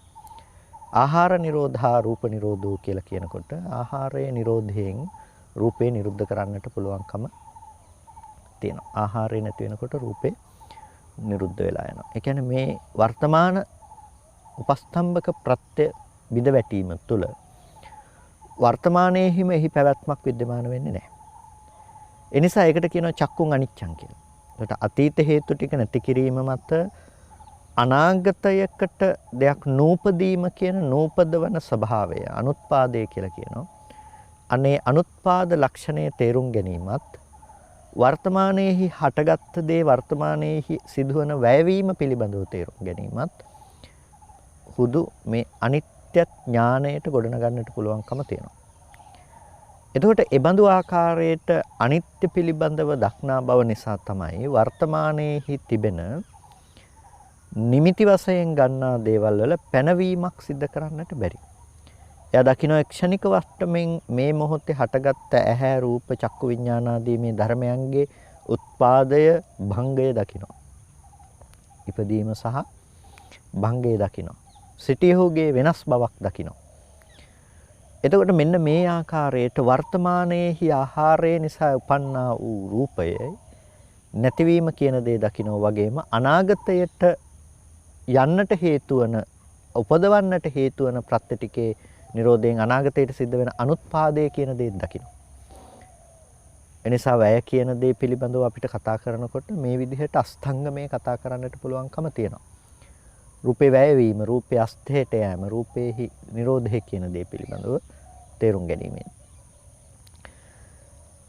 ආහාර නිරෝධා රූප නිරෝධෝ කියලා කියනකොට ආහාරයේ නිරෝධයෙන් රූපේ නිරුද්ධ කරන්නට පුළුවන්කම තියෙනවා. ආහාරය නැති වෙනකොට රූපේ නිරුද්ධ වෙලා යනවා. ඒ කියන්නේ මේ වර්තමාන උපස්තම්භක ප්‍රත්‍ය බිඳ වැටීම තුළ වර්තමානයේහිම එහි පැවැත්මක් विद्यमान වෙන්නේ නැහැ. ඒ නිසා ඒකට කියනවා චක්කුන් අනිච්චං කියලා. ඒකට අතීත හේතු ටික නැති කිරීම මත අනාගතයකට දෙයක් නූපදීම කියන නූපදවන ස්වභාවය අනුත්පාදය කියලා කියනවා. අනේ අනුත්පාද ලක්ෂණය තේරුම් ගැනීමත් වර්තමානයේහි හටගත් දේ වර්තමානයේහි සිදුවන වැයවීම පිළිබඳව තේරුම් ගැනීමත් හුදු මේ අනිත්‍ය ඥාණයට ගොඩනගන්නට පුළුවන්කම තියෙනවා. එතකොට ඒ බඳු ආකාරයට අනිත්‍ය පිළිබඳව දක්නා බව නිසා තමයි වර්තමානයේහි තිබෙන නිමිති වශයෙන් ගන්නා දේවල් වල පැනවීමක් සිද්ධ කරන්නට බැරි. එයා දකින්න ක්ෂණික වස්තමෙන් මේ මොහොතේ හටගත්ත ඇහැ රූප චක්කු විඥාන ආදී මේ ධර්මයන්ගේ උත්පාදය භංගය දකින්න. ඉපදීම සහ භංගය දකින්න. සිටියහුගේ වෙනස් බවක් දකින්න. එතකොට මෙන්න මේ ආකාරයට වර්තමානයේහි ආහාරය නිසා උපන්නා වූ රූපය නැතිවීම කියන දේ දකින්න වගේම අනාගතයට යන්නට හේතු වන උපදවන්නට හේතු වන ප්‍රත්‍ය ටිකේ නිරෝධයෙන් අනාගතයට සිද්ධ වෙන අනුත්පාදය කියන දේ දකින්න. එනිසා වැය කියන දේ පිළිබඳව අපිට කතා කරනකොට මේ විදිහට අස්තංගමේ කතා කරන්නට පුළුවන්කම තියෙනවා. රූපේ වැයවීම, රූපේ අස්තේට යෑම, රූපේහි නිරෝධය කියන දේ පිළිබඳව තේරුම් ගැනීමෙන්.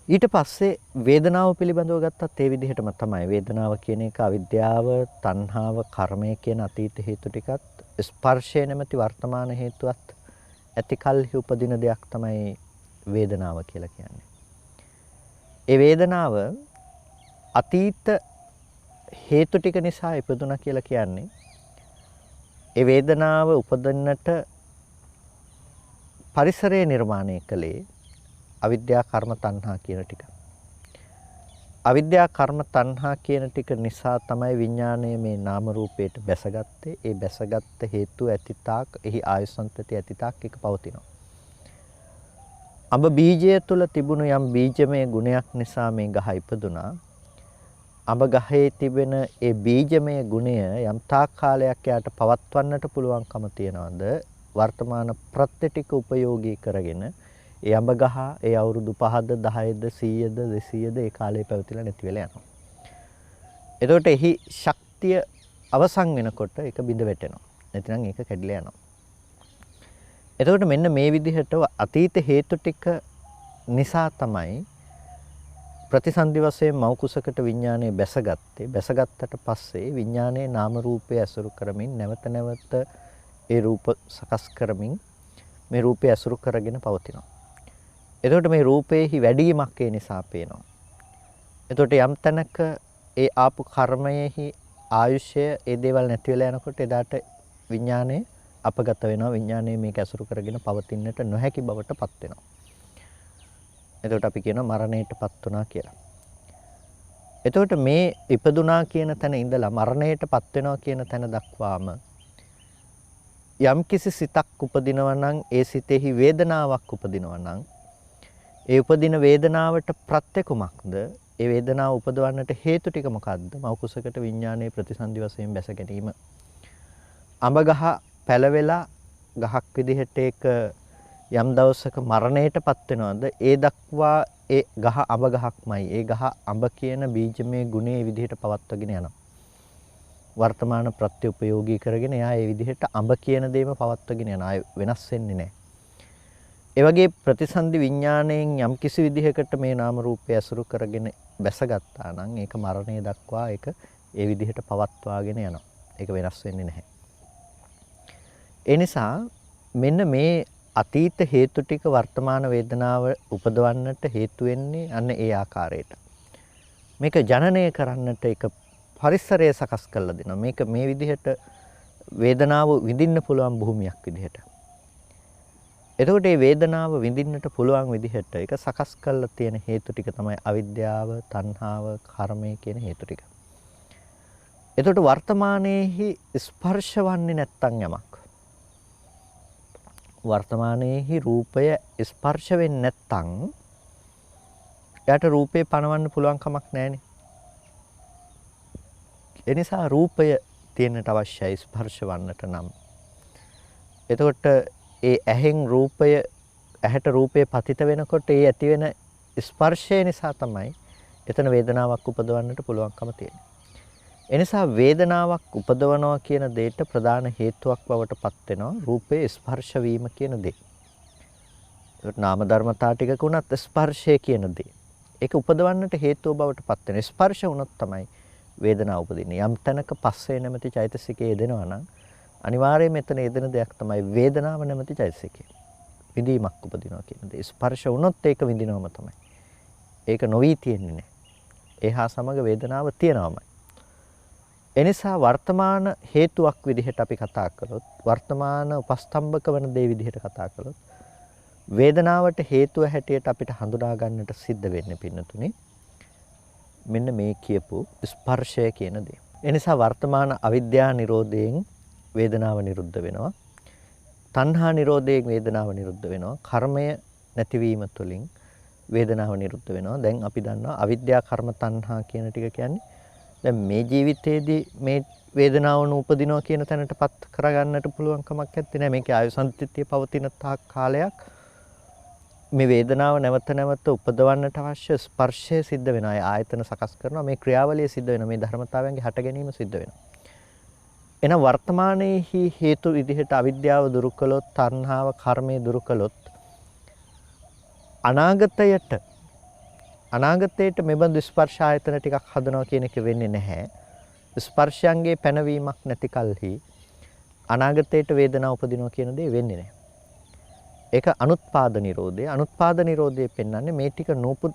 ඊට පස්සේ වේදනාව පිළිබඳව ගත්තත් ඒ විදිහටම තමයි. වේදනාව කියන එක අවිද්‍යාව, තණ්හාව, කර්මය කියන අතීත හේතු ටිකත් ස්පර්ශය නැමැති වර්තමාන හේතුවත් ඇති කල්හි උපදින දෙයක් තමයි වේදනාව කියලා කියන්නේ. ඒ වේදනාව අතීත හේතු ටික නිසා ඉපදුණා කියලා කියන්නේ ඒ වේදනාව උපදින්නට පරිසරය නිර්මාණය කළේ අවිද්‍යා කර්ම තණ්හා කියන ටික. අවිද්‍යා කර්ම තණ්හා කියන ටික නිසා තමයි විඥාණය මේ නාම රූපයට බැසගත්තේ. ඒ බැසගත්ත හේතු ඇතිතාක් එහි ආයසන්තති ඇතිතාක් එක පවතිනවා. අඹ බීජය තුල තිබුණු යම් බීජමය ගුණයක් නිසා මේ ගහ ඉපදුනා. අඹ ගහේ තිබෙන ඒ බීජමය ගුණය යම් තාක් කාලයක් යාට පවත්වන්නට පුළුවන්කම තියනවාද වර්තමාන ප්‍රත්‍ය ටික උපයෝගී කරගෙන ඒ අඹ ගහ ඒ අවුරුදු 5ද 10ද 100ද 200ද ඒ කාලේ පැවතිලා නැති වෙලා යනවා. එතකොට එහි ශක්තිය අවසන් වෙනකොට ඒක බිඳ වැටෙනවා. නැතිනම් ඒක කැඩිලා යනවා. එතකොට මෙන්න මේ විදිහට අතීත හේතු ටික නිසා තමයි ප්‍රතිසන්දි වශයෙන් මව කුසකට විඥානය බැසගත්තේ. බැසගත්තට පස්සේ විඥානයේ නාම රූපය ඇසුරු කරමින් නැවත නැවත ඒ රූප සකස් කරමින් මේ රූපය ඇසුරු කරගෙන පවතිනවා. එතකොට මේ රූපේහි වැඩිවීමක් ඒ නිසා පේනවා. එතකොට යම් තැනක ඒ ආපු කර්මයේහි ආයුෂය ඒ දේවල් නැති වෙලා යනකොට එදාට විඥානයේ අපගත වෙනවා. විඥානයේ මේක ඇසුරු කරගෙන පවතින්නට නොහැකි බවට පත් වෙනවා. එතකොට අපි කියනවා මරණයටපත් වුණා කියලා. එතකොට මේ ඉපදුනා කියන තැන ඉඳලා මරණයටපත් වෙනවා කියන තැන දක්වාම යම් කිසි සිතක් උපදිනවා නම් ඒ සිතෙහි වේදනාවක් උපදිනවා නම් ඒ උපදින වේදනාවට ප්‍රත්‍ය කුමක්ද? ඒ වේදනාව උපදවන්නට හේතු ටික මොකක්ද? මව කුසකට විඥානයේ ප්‍රතිසන්දි වශයෙන් බැස ගැනීම. අඹ ගහ පැලවෙලා ගහක් විදිහට ඒක යම් දවසක මරණයටපත් වෙනවද? ඒ දක්වා ඒ ගහ අඹ ගහක්මයි. ඒ ගහ අඹ කියන බීජමය ගුණයේ විදිහට පවත්වාගෙන යනවා. වර්තමාන ප්‍රත්‍යඋපයෝගී කරගෙන එයා ඒ විදිහට අඹ කියන දේම පවත්වාගෙන යනවා. වෙනස් වෙන්නේ නැහැ. ඒ වගේ ප්‍රතිසන්දි විඥාණයෙන් යම් කිසි විදිහකට මේ නාම රූපය අසුරු කරගෙන බැසගත්තා නම් ඒක මරණය දක්වා ඒක ඒ විදිහට පවත්වාගෙන යනවා. ඒක වෙනස් වෙන්නේ නැහැ. ඒ නිසා මෙන්න මේ අතීත හේතු ටික වර්තමාන වේදනාව උපදවන්නට හේතු වෙන්නේ අන්න ඒ ආකාරයට. මේක ජනනය කරන්නට ඒක පරිසරය සකස් කරලා දෙනවා. මේක මේ විදිහට වේදනාව විඳින්න පුළුවන් භූමියක් විදිහට. එතකොට මේ වේදනාව විඳින්නට පුළුවන් විදිහට ඒක සකස් කරලා තියෙන හේතු ටික තමයි අවිද්‍යාව, තණ්හාව, කර්මය කියන හේතු ටික. එතකොට වර්තමානයේහි ස්පර්ශ වන්නේ නැත්තම් යමක්. වර්තමානයේහි රූපය ස්පර්ශ වෙන්නේ නැත්තම් එයාට රූපේ පණවන්න පුළුවන් කමක් නැහැනේ. ඒ නිසා රූපය තියෙන්නට අවශ්‍යයි ස්පර්ශ වන්නට නම්. එතකොට ඒ ඇහෙන් රූපය ඇහැට රූපේ පතිත වෙනකොට ඒ ඇති වෙන ස්පර්ශය නිසා තමයි එතන වේදනාවක් උපදවන්නට පුළුවන්කම තියෙන්නේ. ඒ නිසා වේදනාවක් උපදවනවා කියන දෙයට ප්‍රධාන හේතුවක් බවට පත් වෙනවා රූපේ ස්පර්ශ වීම කියන දේ. ඒකට නාම ධර්මතා ටිකක උනත් ස්පර්ශය කියන දේ. ඒක උපදවන්නට හේතුව බවට පත් වෙන ස්පර්ශ වුණොත් තමයි වේදනාව උපදින්නේ. යම් තැනක පස්සේ නැමැති චෛතසිකය යෙදෙනවා නම් අනිවාර්යයෙන් මෙතන යෙදෙන දෙයක් තමයි වේදනාව නැමැති චෛතසිකය. විඳීමක් උපදිනවා කියන දේ. ස්පර්ශ වුණොත් ඒක විඳිනවම තමයි. ඒක නොවි තියෙන්නේ නැහැ. ඒහා සමග වේදනාව තියෙනවමයි. එනිසා වර්තමාන හේතුවක් විදිහට අපි කතා කළොත් වර්තමාන උපස්තම්භක වන දේ විදිහට කතා කළොත් වේදනාවට හේතුව හැටියට අපිට හඳුනා ගන්නට සිද්ධ වෙන්නේ පින්නතුනේ මෙන්න මේ කියපු ස්පර්ශය කියන දේ. එනිසා වර්තමාන අවිද්‍යා නිරෝධයෙන් වේදනාව නිරුද්ධ වෙනවා. තණ්හා නිරෝධයෙන් වේදනාව නිරුද්ධ වෙනවා. කර්මය නැතිවීම තුළින් වේදනාව නිරුද්ධ වෙනවා. දැන් අපි දන්නවා අවිද්‍යා කර්ම තණ්හා කියන ටික කියන්නේ දැන් මේ ජීවිතයේදී මේ වේදනාව නූපදිනවා කියන තැනටපත් කරගන්නට පුළුවන් කමක් නැත්තේ. මේකේ ආයු සංතිත්‍ය පවතින තාක් කාලයක් මේ වේදනාව නැවත නැවත උපදවන්නට අවශ්‍ය ස්පර්ශය සිද්ධ වෙනවා. ඒ ආයතන සකස් කරනවා. මේ ක්‍රියාවලිය සිද්ධ වෙනවා. මේ ධර්මතාවයන්ගේ හට ගැනීම සිද්ධ වෙනවා. එහෙනම් වර්තමානයේහි හේතු විදිහට අවිද්‍යාව දුරු කළොත්, තණ්හාව, කර්මය දුරු කළොත් අනාගතයට මෙබඳු ස්පර්ශ ආයතන ටිකක් හදනවා කියන එක වෙන්නේ නැහැ. ස්පර්ශයන්ගේ පැනවීමක් නැති කලෙහි අනාගතයට වේදනාව උපදිනවා කියන දේ වෙන්නේ නැහැ. ඒක අනුත්පාද නිරෝධය. අනුත්පාද නිරෝධය පෙන්වන්නේ මේ ටික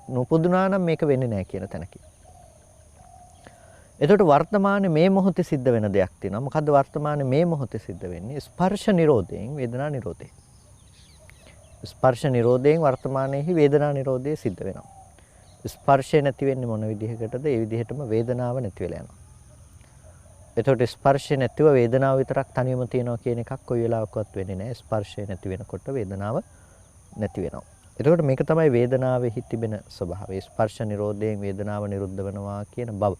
නූපදුනා නම් මේක වෙන්නේ නැහැ කියන තැනකින්. එතකොට වර්තමානයේ මේ මොහොතේ සිද්ධ වෙන දෙයක් තියෙනවා. මොකද්ද වර්තමානයේ මේ මොහොතේ සිද්ධ වෙන්නේ? ස්පර්ශ නිරෝධයෙන් වේදනා නිරෝධය. ස්පර්ශ නිරෝධයෙන් වර්තමානයේහි වේදනා නිරෝධය සිද්ධ වෙනවා. ස්පර්ශය නැති වෙන්නේ මොන විදිහකටද? ඒ විදිහටම වේදනාව නැති වෙලා යනවා. එතකොට ස්පර්ශය නැතිව වේදනාව විතරක් තනියම තියෙනවා කියන එකක් කොයි වෙලාවකවත් වෙන්නේ නැහැ. ස්පර්ශය නැති වෙනකොට වේදනාව නැති වෙනවා. එතකොට මේක තමයි වේදනාවෙහි තිබෙන ස්වභාවය. ස්පර්ශ නිරෝධයෙන් වේදනාව නිරුද්ධ වෙනවා කියන බව.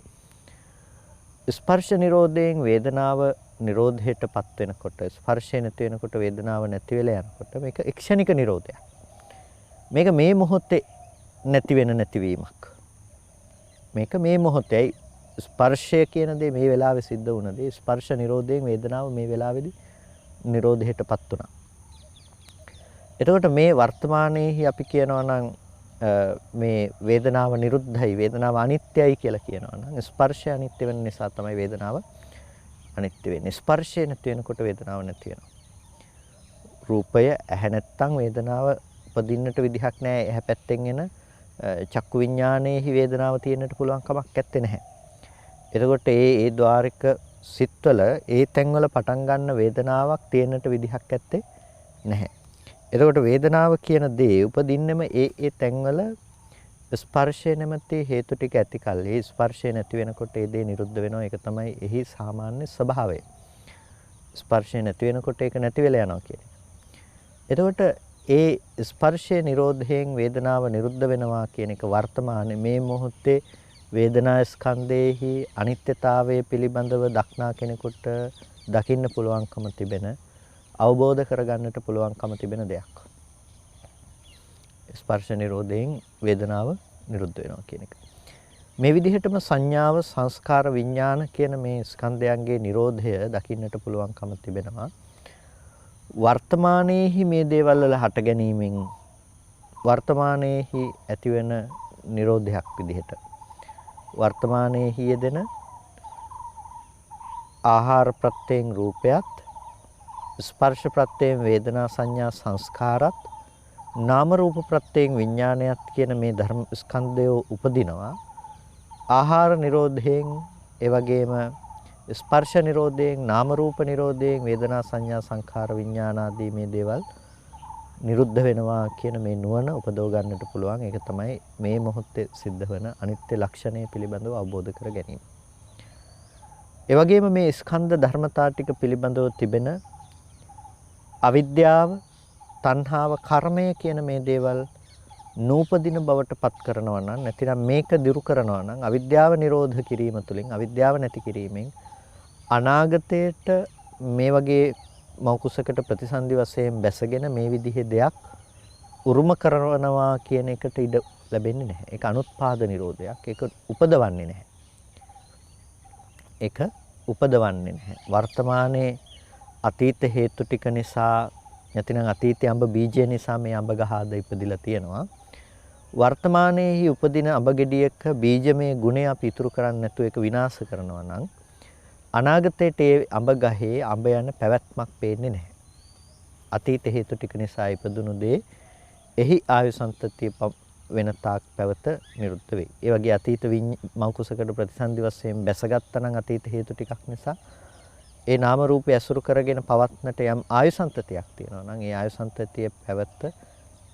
ස්පර්ශ නිරෝධයෙන් වේදනාව නිරෝධයටපත් වෙනකොට ස්පර්ශය නැති වෙනකොට වේදනාව නැති වෙලා යනකොට මේක ක්ෂණික නිරෝධයක්. මේක මේ මොහොතේ නැති වෙන නැතිවීමක්. මේක මේ මොහොතේ ස්පර්ශය කියන දේ මේ වෙලාවේ සිද්ධ වුණ දේ. ස්පර්ශ නිරෝධයෙන් වේදනාව මේ වෙලාවේදී නිරෝධයටපත් වුණා. එතකොට මේ වර්තමානයේහි අපි කියනවා නම් මේ වේදනාව නිරුද්ධයි, වේදනාව අනිත්‍යයි කියලා කියනවා නම් ස්පර්ශය අනිත්‍ය වෙන නිසා තමයි වේදනාව අනිත්‍ය වෙන්නේ. ස්පර්ශය නැති වෙනකොට වේදනාව නැති වෙනවා. රූපය ඇහැ නැත්තම් වේදනාව උපදින්නට විදිහක් නැහැ. ඇහැ පැත්තෙන් එන චක්කු විඥානයේහි වේදනාව තියෙන්නට පුළුවන් කමක් නැත්තේ නැහැ. එතකොට ඒ ద్వාරික සිත්වල ඒ තැන්වල පටන් ගන්න වේදනාවක් තියෙන්නට විදිහක් නැත්තේ නැහැ. එතකොට වේදනාව කියන දේ උපදින්නෙම ඒ තැන්වල ස්පර්ශය නැමැති හේතු ටික ඇති කල්හි ස්පර්ශය නැති වෙනකොට ඒ දේ නිරුද්ධ වෙනවා. ඒක තමයි එහි සාමාන්‍ය ස්වභාවය. ස්පර්ශය නැති වෙනකොට ඒක නැති වෙලා යනවා කියන්නේ. එතකොට ඒ ස්පර්ශයේ නිරෝධයෙන් වේදනාව නිරුද්ධ වෙනවා කියන එක වර්තමානයේ මේ මොහොතේ වේදනා ස්කන්ධයේහි අනිත්‍යතාවය පිළිබඳව දක්නා කෙනෙකුට දකින්න පුළුවන්කම තිබෙන අවබෝධ කරගන්නට පුළුවන්කම තිබෙන දෙයක්. ස්පර්ශ නිරෝධයෙන් වේදනාව නිරුද්ධ වෙනවා කියන එක. මේ විදිහටම සංඥාව සංස්කාර විඥාන කියන මේ ස්කන්ධයන්ගේ නිරෝධය දකින්නට පුළුවන්කම තිබෙනවා. වර්තමානයේහි මේ දේවල් වල හට ගැනීමෙන් වර්තමානයේහි ඇතිවෙන නිරෝධයක් විදිහට වර්තමානයේහි යෙදෙන ආහාර ප්‍රත්‍යයෙන් රූපයත් ස්පර්ශ ප්‍රත්‍යයෙන් වේදනා සංඥා සංස්කාරත් නාම රූප ප්‍රත්‍යයෙන් විඥානයත් කියන මේ ධර්ම ස්කන්ධය උපදිනවා. ආහාර නිරෝධයෙන් ඒ වගේම ස්පර්ශ නිරෝධයෙන් නාම රූප නිරෝධයෙන් වේදනා සංඥා සංඛාර විඥාන ආදී මේ දේවල් නිරුද්ධ වෙනවා කියන මේ නුවණ උපදව ගන්නට පුළුවන්. ඒක තමයි මේ මොහොතේ සිද්ධ වෙන අනිත්‍ය ලක්ෂණය පිළිබඳව අවබෝධ කර ගැනීම. ඒ වගේම මේ ස්කන්ධ ධර්මතා ටික පිළිබඳව තිබෙන අවිද්‍යාව, තණ්හාව, කර්මය කියන මේ දේවල් නූපදින බවට පත් කරනවා නම් නැතිනම් මේක දිරු කරනවා නම් අවිද්‍යාව නිරෝධ කිරීම තුළින් අවිද්‍යාව නැති කිරීමෙන් අනාගතයට මේ වගේ මෞකුසකට ප්‍රතිසන්දි වශයෙන් බැසගෙන මේ විදිහේ දෙයක් උරුම කරනවා කියන එකට ඉඩ ලැබෙන්නේ නැහැ. ඒක අනුත්පාද නිරෝධයක්. ඒක උපදවන්නේ නැහැ. ඒක උපදවන්නේ නැහැ. වර්තමානයේ අතීත හේතු ටික නිසා නැතිනම් අතීතයේ අඹ බීජය නිසා මේ අඹ ගහ ආද ඉපදිලා තියෙනවා. වර්තමානයේහි උපදින අඹ ගෙඩියක බීජමය ගුණය අපි ඉතුරු කරන්නේ නැතුව ඒක විනාශ කරනවා නම් අනාගතයට ඒ අඹ ගහේ අඹ යන පැවැත්මක් පේන්නේ නැහැ. අතීත හේතු ටික නිසා ඉපදුණු දේ එහි ආයු සම්පතිය වෙන තාක් පැවත නිරුද්ධ වෙයි. ඒ වගේ අතීත මෞකුසකට ප්‍රතිසන්දි වශයෙන් බැසගත්තා නම් අතීත හේතු ටිකක් නිසා ඒ නාම රූපය ඇසුරු කරගෙන පවත්නට යම් ආයු සම්පතියක් තියෙනවා නම් ඒ ආයු සම්පතිය පැවත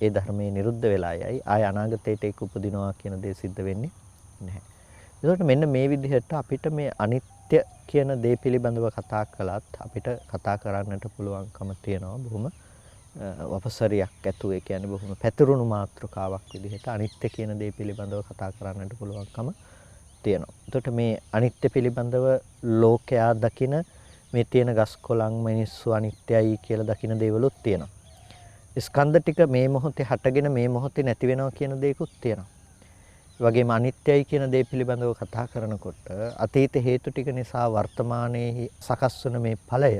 ඒ ධර්මයේ නිරුද්ධ වෙලා යයි. ආය අනාගතයට ඒක උපදිනවා කියන දේ සිද්ධ වෙන්නේ නැහැ. ඒකට මෙන්න මේ විදිහට අපිට මේ අනිත්‍ය කියන දේ පිළිබඳව කතා කළත් අපිට කතා කරන්නට පුළුවන්කම තියෙනවා. බොහොම වපසරියක් ඇතුව ඒ කියන්නේ බොහොම පැතිරුණු මාතෘකාවක් විදිහට අනිත්‍ය කියන දේ පිළිබඳව කතා කරන්නට පුළුවන්කම තියෙනවා. එතකොට මේ අනිත්‍ය පිළිබඳව ලෝකයා දකින මේ තියෙන ගස් කොළන් මිනිස්සු අනිත්‍යයි කියලා දකින දේවලුත් තියෙනවා. ස්කන්ධ ටික මේ මොහොතේ හටගෙන මේ මොහොතේ නැති වෙනවා කියන දේකුත් තියෙනවා. ඒ වගේම අනිත්‍යයි කියන දේ පිළිබඳව කතා කරනකොට අතීත හේතු ටික නිසා වර්තමානයේ සකස් වන මේ ඵලය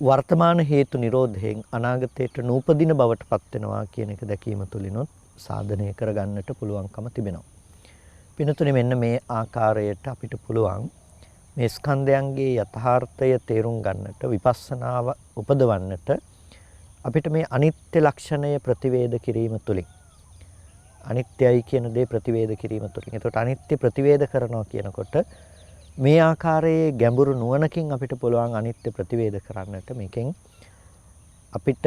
වර්තමාන හේතු නිරෝධයෙන් අනාගතයට නූපදින බවට පත් වෙනවා කියන එක දැකීම තුළිනුත් සාධනය කරගන්නට පුළුවන්කම තිබෙනවා. පින්තුනේ මෙන්න මේ ආකාරයට අපිට පුළුවන් මේ ස්කන්ධයන්ගේ යථාර්ථය තේරුම් ගන්නට විපස්සනාව උපදවන්නට අපිට මේ අනිත්‍ය ලක්ෂණය ප්‍රතිවේධ කිරීම තුළින් අනිත්‍යයි කියන දේ ප්‍රතිවේධ කිරීම තුළින්. එතකොට අනිත්‍ය ප්‍රතිවේධ කරනවා කියනකොට මේ ආකාරයේ ගැඹුරු නුවණකින් අපිට පුළුවන් අනිත්‍ය ප්‍රතිවේධ කරන්නට මේකෙන් අපිට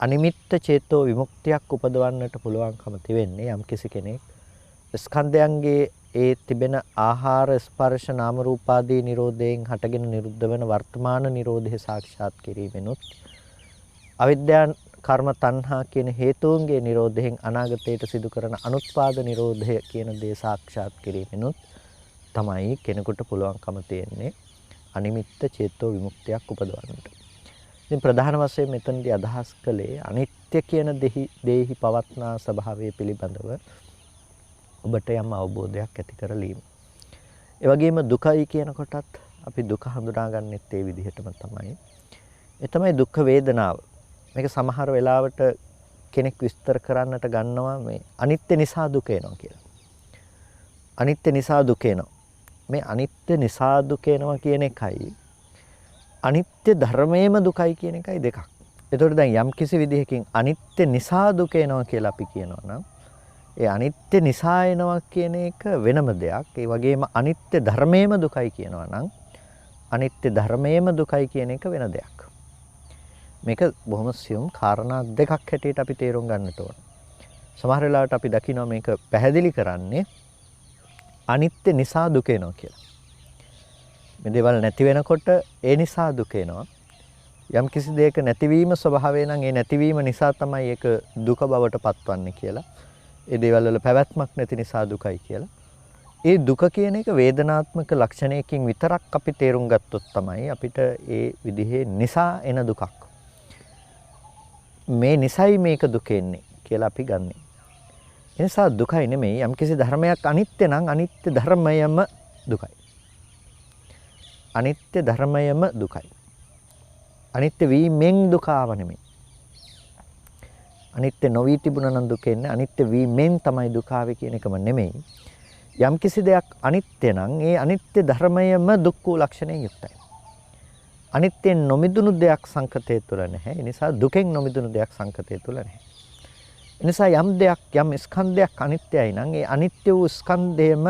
අනිමිත්ත චේතෝ විමුක්තියක් උපදවන්නට පුළුවන්කම තිබෙන්නේ යම්කිසි කෙනෙක් ස්කන්ධයන්ගේ ඒ තිබෙන ආහාර ස්පර්ශ නාම රූපාදී නිරෝධයෙන් හටගෙන නිරුද්ධ වෙන වර්තමාන නිරෝධය සාක්ෂාත් කිරීමෙනුත් අවිද්‍යා කර්ම තණ්හා කියන හේතුන්ගේ නිරෝධයෙන් අනාගතයට සිදු කරන අනුත්පාද නිරෝධය කියන දේ සාක්ෂාත් කිරීමෙනුත් තමයි කෙනෙකුට පුළුවන්කම තියෙන්නේ අනිමිත්ත චේතෝ විමුක්තියක් උපදවන්නට. ඉතින් ප්‍රධාන වශයෙන් මෙතනදී අදහස් කළේ අනිත්‍ය කියන දෙහි පවත්නා ස්වභාවය පිළිබඳව ඔබට යම් අවබෝධයක් ඇති කරලීම. ඒ වගේම දුකයි කියනකොටත් අපි දුක හඳුනාගන්නෙත් ඒ විදිහටම තමයි. ඒ තමයි දුක් වේදනාව. මේක සමහර වෙලාවට කෙනෙක් විස්තර කරන්නට ගන්නවා මේ අනිත්‍ය නිසා දුක එනවා කියලා. අනිත්‍ය නිසා දුක එනවා. මේ අනිත්‍ය නිසා දුක එනවා කියන එකයි අනිත්‍ය ධර්මයේම දුකයි කියන එකයි දෙකක්. ඒතකොට දැන් යම් කිසි විදිහකින් අනිත්‍ය නිසා දුක එනවා කියලා අපි කියනවා නම් ඒ අනිත්‍ය නිසා එනවා කියන එක වෙනම දෙයක්. ඒ වගේම අනිත්‍ය ධර්මයේම දුකයි කියනවා නම් අනිත්‍ය ධර්මයේම දුකයි කියන එක වෙන දෙයක්. මේක බොහොම සියුම් කාරණා දෙකක් හැටියට අපි තේරුම් ගන්නට ඕන. සමහර වෙලාවට අපි දකිනවා මේක පැහැදිලි කරන්නේ අනිත්‍ය නිසා දුක එනවා කියලා. මේ දේවල් නැති වෙනකොට ඒ නිසා දුක එනවා. යම් කිසි දෙයක නැතිවීම ස්වභාවය නම් ඒ නැතිවීම නිසා තමයි ඒක දුක බවට පත්වන්නේ කියලා. ඒ දේවල් වල පැවැත්මක් නැති නිසා දුකයි කියලා. ඒ දුක කියන එක වේදනාත්මක ලක්ෂණයකින් විතරක් අපි තේරුම් ගත්තොත් තමයි අපිට ඒ විදිහේ නිසා එන දුකක්. මේ නිසයි මේක දුක එන්නේ කියලා අපි ගන්නෙ. ඒ නිසා දුකයි නෙමෙයි යම්කිසි ධර්මයක් අනිත්‍ය නම් අනිත්‍ය ධර්මයම දුකයි. අනිත්‍ය ධර්මයම දුකයි. අනිත්‍ය වීමෙන් දුක ආව නෙමෙයි. අනිත්‍ය නොවී තිබුණා නම් දුක එන්නේ අනිත්‍ය වීමෙන් තමයි දුක ආවේ කියන එකම නෙමෙයි. යම්කිසි දෙයක් අනිත්‍ය නම් ඒ අනිත්‍ය ධර්මයම දුක් වූ ලක්ෂණයෙන් යුක්තයි. අනිත්‍යෙන් නොමිදුණු දෙයක් සංකතය තුළ නැහැ. ඒ නිසා දුකෙන් නොමිදුණු දෙයක් සංකතය තුළ නැහැ. ඒ නිසා යම් දෙයක් යම් ස්කන්ධයක් අනිත්‍යයි නම් ඒ අනිත්‍ය වූ ස්කන්ධයම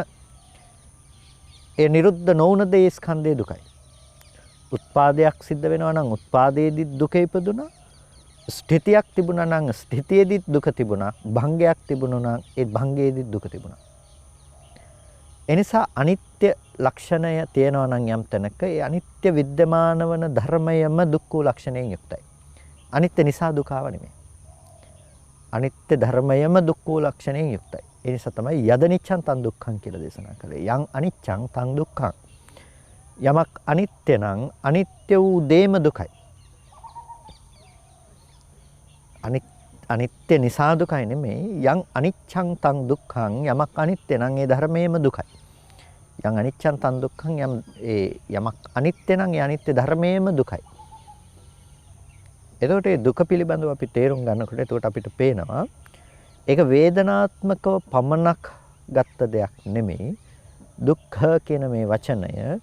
ඒ නිරුද්ධ නොවුන දේ ස්කන්ධයේ දුකයි. උත්පාදයක් සිද්ධ වෙනවා නම් උත්පාදයේදී දුක ඉපදුනා. ස්ථිතියක් තිබුණා නම් ස්ථිතියේදී දුක තිබුණා. භංගයක් තිබුණා නම් ඒ භංගයේදී දුක තිබුණා. එනිසා අනිත්‍ය ලක්ෂණය තියෙනවා නම් යම් තැනක ඒ අනිත්‍ය විද්‍යමාන වන ධර්මයම දුක් වූ ලක්ෂණයෙන් යුක්තයි. අනිත්‍ය නිසා දුක ආව නෙමෙයි. අනිත්‍ය ධර්මයම දුක් වූ ලක්ෂණයෙන් යුක්තයි. ඒ නිසා තමයි යදනිච්ඡං තං දුක්ඛං කියලා දේශනා කළේ. යං අනිච්ඡං තං දුක්ඛං. යමක් අනිත්‍ය නම් අනිත්‍ය වූ දේම දුකයි. අනිත්‍ය නිසා දුකයි නෙමෙයි. යං අනිච්ඡං තං දුක්ඛං යමක් අනිත්‍ය නම් ඒ ධර්මයේම දුකයි. යං අනිච්ඡං තං දුක්ඛං යමක් අනිත්‍ය නම් ඒ අනිත්‍ය ධර්මයේම දුකයි. එතකොට මේ දුක පිළිබඳව අපි තේරුම් ගන්නකොට එතකොට අපිට පේනවා ඒක වේදනාත්මකව පමණක් ගත්ත දෙයක් නෙමෙයි. දුක්ඛ කියන මේ වචනය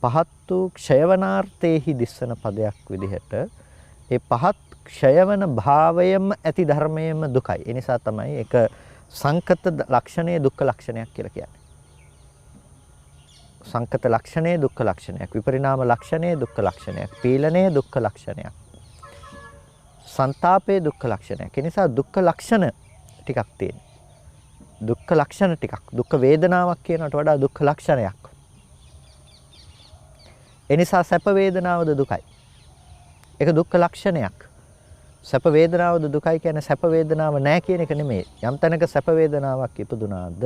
පහත් වූ ක්ෂයවනාර්ථයේහි දිස්සන පදයක් විදිහට ඒ පහත් ක්ෂයවන භාවයම ඇති ධර්මයේම දුකයි. ඒ නිසා තමයි ඒක සංකත ලක්ෂණයේ දුක්ඛ ලක්ෂණයක් කියලා කියන්නේ. සංකත ලක්ෂණයේ දුක්ඛ ලක්ෂණයක්, විපරිණාම ලක්ෂණයේ දුක්ඛ ලක්ෂණයක්, පීලනයේ දුක්ඛ ලක්ෂණයක්, සංතාපයේ දුක්ඛ ලක්ෂණයක්. ඒ නිසා දුක්ඛ ලක්ෂණ ටිකක් තියෙනවා. දුක්ඛ ලක්ෂණ ටිකක්. දුක්ඛ වේදනාවක් කියනකට වඩා දුක්ඛ ලක්ෂණයක්. ඒ නිසා සැප වේදනාවද දුකයි. ඒක දුක්ඛ ලක්ෂණයක්. සැප වේදනාවද දුකයි කියන්නේ සැප වේදනාව නැහැ කියන එක නෙමෙයි. යම් තැනක සැප වේදනාවක් ඉපදුනාද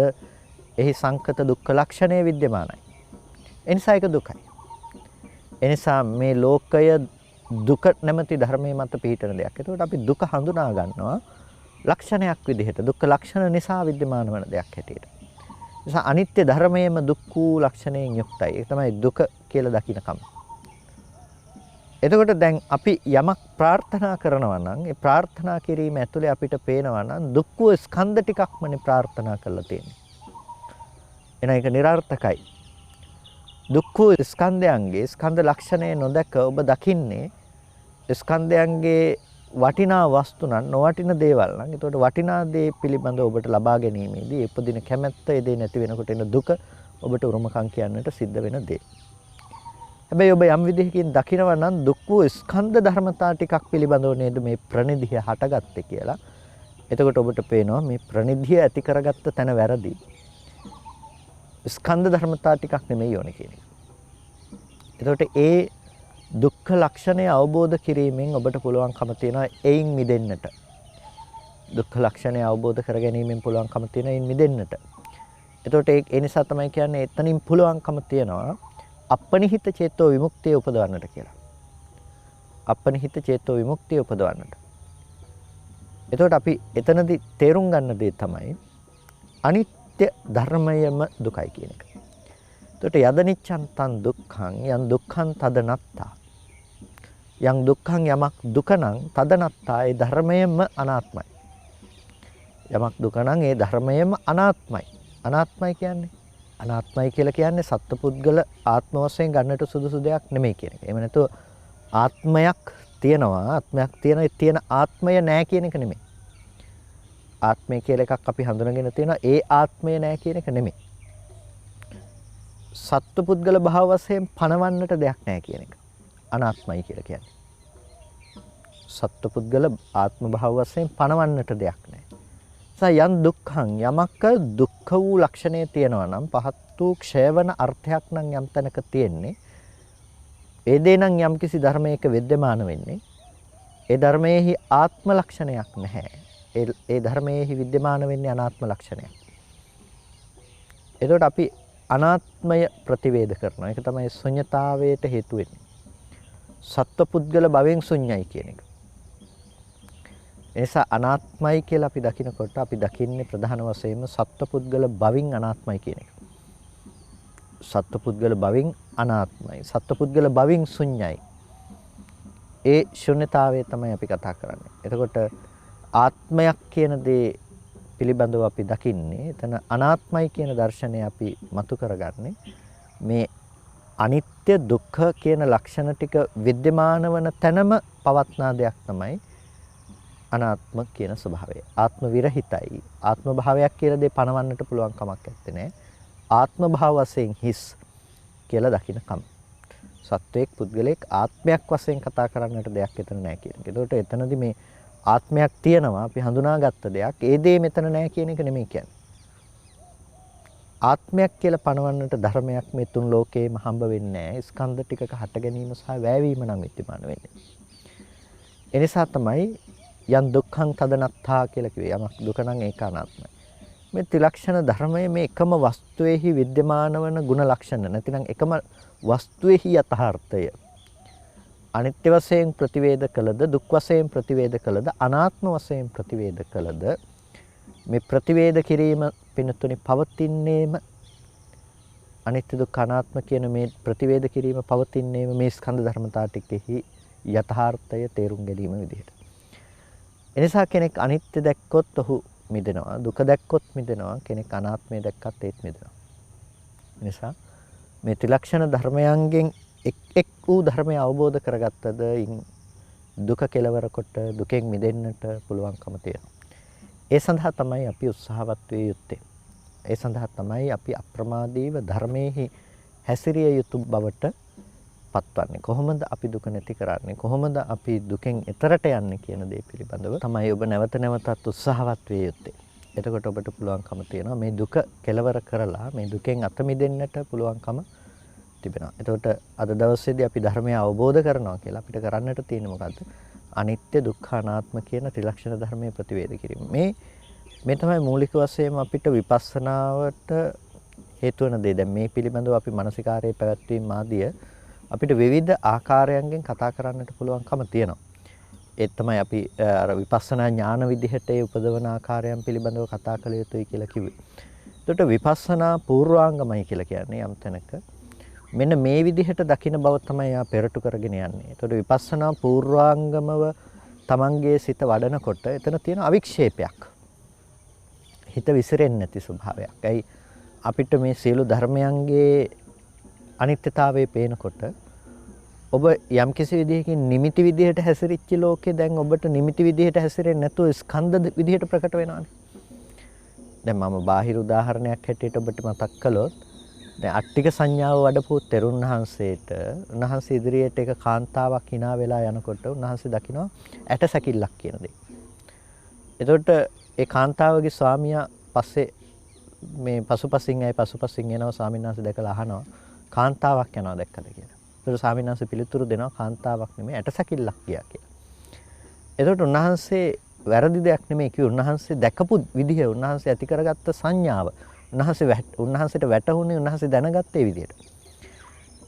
එහි සංකත දුක්ඛ ලක්ෂණය විද්‍යමානයි. ඒ නිසා ඒක දුකයි. ඒ නිසා මේ ලෝකය දුක නැමැති ධර්මයේ මත පිහිටන දෙයක්. ඒකට අපි දුක හඳුනා ගන්නවා ලක්ෂණයක් විදිහට. දුක්ඛ ලක්ෂණ නිසා විද්‍යමාන වන දෙයක් හැටියට. නිසා අනිත්‍ය ධර්මයේම දුක් වූ ලක්ෂණයෙන් යුක්තයි. ඒක තමයි දුක කියලා දකින්නකම. එතකොට දැන් අපි යමක් ප්‍රාර්ථනා කරනවා නම් ඒ ප්‍රාර්ථනා කිරීම ඇතුලේ අපිට පේනවා නම් දුක් වූ ස්කන්ධ ටිකක්මනේ ප්‍රාර්ථනා කරලා තියෙන්නේ. එන එක નિરර්ථකයි. දුක් වූ ස්කන්ධයන්ගේ ස්කන්ධ ලක්ෂණය නොදක ඔබ දකින්නේ ස්කන්ධයන්ගේ වටිනා වස්තු නම් නොවටින දේවල් නම් ඒතකොට වටිනා දේ පිළිබඳව ඔබට ලබා ගැනීමේදී උපදින කැමැත්ත ඒ දේ නැති වෙනකොට එන දුක ඔබට උරුමකම් කියන්නට සිද්ධ වෙන දේ. හැබැයි ඔබ යම් විදිහකින් දකිනවා නම් දුක් වූ ස්කන්ධ ධර්මතා ටිකක් පිළිබඳව නේද මේ ප්‍රනිධිය හටගත්තේ කියලා. එතකොට ඔබට පේනවා මේ ප්‍රනිධිය ඇති කරගත්ත තැන වැරදි. ස්කන්ධ ධර්මතා ටිකක් නෙමෙයි ඕනේ කියන එක. එතකොට ඒ දුක්ඛ ලක්ෂණය අවබෝධ කිරීමෙන් ඔබට පුළුවන්කම තියෙනවා එයින් මිදෙන්නට. දුක්ඛ ලක්ෂණය අවබෝධ කර ගැනීමෙන් පුළුවන්කම තියෙනවා එයින් මිදෙන්නට. එතකොට ඒ නිසා තමයි කියන්නේ එතනින් පුළුවන්කම තියෙනවා අපනිහිත චේතෝ විමුක්තිය උපදවන්නට කියලා. අපනිහිත චේතෝ විමුක්තිය උපදවන්නට. එතකොට අපි එතනදී තේරුම් ගන්න දේ තමයි අනිත්‍ය ධර්මයම දුකයි කියන එක. එතකොට යදනිච්ඡං තං දුක්ඛං යං දුක්ඛං තදනත්තා. යං දුක්ඛං යමක් දුක නම් තදනත්තා ඒ ධර්මයම අනාත්මයි. යමක් දුක නම් ඒ ධර්මයම අනාත්මයි. අනාත්මයි කියන්නේ අනාත්මයි කියලා කියන්නේ සත්පුද්ගල ආත්ම වශයෙන් ගන්නට සුදුසු දෙයක් නෙමෙයි කියන එක. එහෙම නැතුව ආත්මයක් තියෙනවා, ආත්මයක් තියෙන ආත්මය නැහැ කියන එක නෙමෙයි. ආත්මය කියලා එකක් අපි හඳුනගෙන තියෙනවා, ඒ ආත්මය නැහැ කියන එක නෙමෙයි. සත්පුද්ගල භාව වශයෙන් පණවන්නට දෙයක් නැහැ කියන එක. අනාත්මයි කියලා කියන්නේ. සත්පුද්ගල ආත්ම භාව වශයෙන් පණවන්නට දෙයක් නැහැ. යන් දුක්ඛං යමක දුක්ඛ වූ ලක්ෂණය තියෙනවා නම් පහත් වූ ක්ෂයවන අර්ථයක් නම් යම් තැනක තියෙන්නේ ඒ දේ නම් යම්කිසි ධර්මයක विद्यमान වෙන්නේ. ඒ ධර්මයේහි ආත්ම ලක්ෂණයක් නැහැ. ඒ ධර්මයේහි विद्यमान වෙන්නේ අනාත්ම ලක්ෂණයක්. එතකොට අපි අනාත්මය ප්‍රතිවේධ කරනවා. ඒක තමයි ශුන්‍යතාවයට හේතු වෙන්නේ. සත්වපුද්ගල භවෙන් ශුන්‍යයි කියන එක. එනිසා අනාත්මයි කියලා අපි දකිනකොට අපි දකින්නේ ප්‍රධාන වශයෙන්ම සත්වපුද්ගල භවින් අනාත්මයි කියන එක. සත්වපුද්ගල භවින් අනාත්මයි. සත්වපුද්ගල භවින් ශුන්‍යයි. ඒ ශුන්‍යතාවය තමයි අපි කතා කරන්නේ. එතකොට ආත්මයක් කියන දේ පිළිබඳව අපි දකින්නේ එතන අනාත්මයි කියන දර්ශනය අපි මතු කරගන්නේ මේ අනිත්‍ය දුක්ඛ කියන ලක්ෂණ ටික विद्यमान වන තැනම පවත්නා දෙයක් තමයි අනාත්ම කියන ස්වභාවය. ආත්ම විරහිතයි. ආත්ම භාවයක් කියලා දෙය පණවන්නට පුළුවන් කමක් නැත්තේ. ආත්ම භාව වශයෙන් හිස් කියලා දකින්නකම. සත්වයක් පුද්ගලෙක් ආත්මයක් වශයෙන් කතා කරන්නට දෙයක් එතන නැහැ කියන එක. ඒකට එතනදී මේ ආත්මයක් තියෙනවා අපි හඳුනාගත්ත දෙයක්. ඒ දේ මෙතන නැහැ කියන එක නෙමෙයි කියන්නේ. ආත්මයක් කියලා පණවන්නට ධර්මයක් මේ තුන් ලෝකේම හම්බ වෙන්නේ නැහැ. ස්කන්ධ ටිකක හට ගැනීම සහ වැයවීම නම් විද්‍යමාන වෙන්නේ. ඒ නිසා තමයි යන් දුක්ඛං තදනත්තා කියලා කිව්වේ. යමක් දුක නම් ඒක අනාත්මයි. මේ ත්‍රිලක්ෂණ ධර්මයේ මේ එකම වස්තුවේහි विद्यमान වන ගුණ ලක්ෂණ නැතිනම් එකම වස්තුවේහි යථාර්ථය අනිත්‍ය වශයෙන් ප්‍රතිවේද කළද දුක් වශයෙන් ප්‍රතිවේද කළද අනාත්ම වශයෙන් ප්‍රතිවේද කළද මේ ප්‍රතිවේද කිරීම පිනතුනි පවතින්නේම අනිත්‍ය දුක්ඛ අනාත්ම කියන මේ ප්‍රතිවේද කිරීම පවතින්නේම මේ ස්කන්ධ ධර්මතා ටිකෙහි යථාර්ථය තේරුම් ගැනීම විදිහට. එනිසා කෙනෙක් අනිත්‍ය දැක්කොත් ඔහු මිදෙනවා. දුක දැක්කොත් මිදෙනවා. කෙනෙක් අනාත්මය දැක්කත් ඒත් මිදෙනවා. එනිසා මේ ත්‍රිලක්ෂණ ධර්මයන්ගෙන් එක් වූ ධර්මය අවබෝධ කරගත්තද දුක කෙලවර කොට දුකෙන් මිදෙන්නට පුළුවන්කම තියෙනවා. ඒ සඳහා තමයි අපි උත්සාහවත් විය යුත්තේ. ඒ සඳහා තමයි අපි අප්‍රමාදීව ධර්මයේහි හැසිරිය යුතු බවට පත්වන්නේ. කොහොමද අපි දුක නැති කරන්නේ? කොහොමද අපි දුකෙන් එතරට යන්නේ කියන දේ පිළිබඳව තමයි ඔබ නැවත නැවතත් උත්සාහවත් විය යුත්තේ. එතකොට ඔබට පුළුවන්කම තියෙනවා මේ දුක කෙලවර කරලා මේ දුකෙන් අත මිදෙන්නට පුළුවන්කම තිබෙනවා. එතකොට අද දවසේදී අපි ධර්මය අවබෝධ කරනවා කියලා අපිට කරන්නට තියෙන්නේ මොකද්ද? අනිත්‍ය දුක්ඛ අනාත්ම කියන ත්‍රිලක්ෂණ ධර්මයේ ප්‍රතිවේධ කිරීම. මේ තමයි මූලික වශයෙන්ම අපිට විපස්සනාවට හේතු වෙන දේ. දැන් මේ පිළිබඳව අපි මානසිකාරයේ පැවැත්වීම ආදිය අපිට විවිධ ආකාරයන්ගෙන් කතා කරන්නට පුළුවන්කම තියෙනවා. ඒ තමයි අපි අර විපස්සනා ඥාන විදිහට ඒ උපදවන ආකාරයන් පිළිබඳව කතා කළ යුතුයි කියලා කිව්වේ. එතකොට විපස්සනා පූර්වාංගමයි කියලා කියන්නේ යම් තැනක මෙන්න මේ විදිහට දකින බව තමයි යා පෙරටු කරගෙන යන්නේ. එතකොට විපස්සනා පූර්වාංගමව තමන්ගේ සිත වඩනකොට එතන තියෙන අවික්ෂේපයක්. හිත විසිරෙන්නේ නැති ස්වභාවයක්. ඇයි අපිට මේ සියලු ධර්මයන්ගේ අනිත්‍යතාවය පේනකොට ඔබ යම්කිසි විදිහකින් නිමිති විදිහට හැසිරිච්ච ලෝකේ දැන් ඔබට නිමිති විදිහට හැසිරෙන්නේ නැතුව ස්කන්ධ විදිහට ප්‍රකට වෙනවානේ. දැන් මම බාහිර උදාහරණයක් හැටියට ඔබට මතක් කළොත් දැන් අට්ටික සංඥාව වඩපු තෙරුන් වහන්සේට උන්වහන්සේ ඉදිරියට එක කාන්තාවක් hina වෙලා යනකොට උන්වහන්සේ දකිනවා ඇට සැකිල්ලක් කියන දේ. එතකොට ඒ කාන්තාවගේ ස්වාමියා පස්සේ මේ පසුපසින් එනවා ස්වාමීන් වහන්සේ දැකලා අහනවා කාන්තාවක් යනවා දැක්කද කියලා. ඒතර ස්වාමීන් වහන්සේ පිළිතුරු දෙනවා කාන්තාවක් නෙමෙයි ඇට සැකිල්ලක් ගියා කියලා. එතකොට උන්වහන්සේ වැරදි දෙයක් නෙමෙයි කිව්වේ. උන්වහන්සේ දැකපු විදිහ උන්වහන්සේ ඇති කරගත්ත සංඥාව උන්වහන්සේට වැටහුනේ උන්වහන්සේ දැනගත්තේ විදිහට.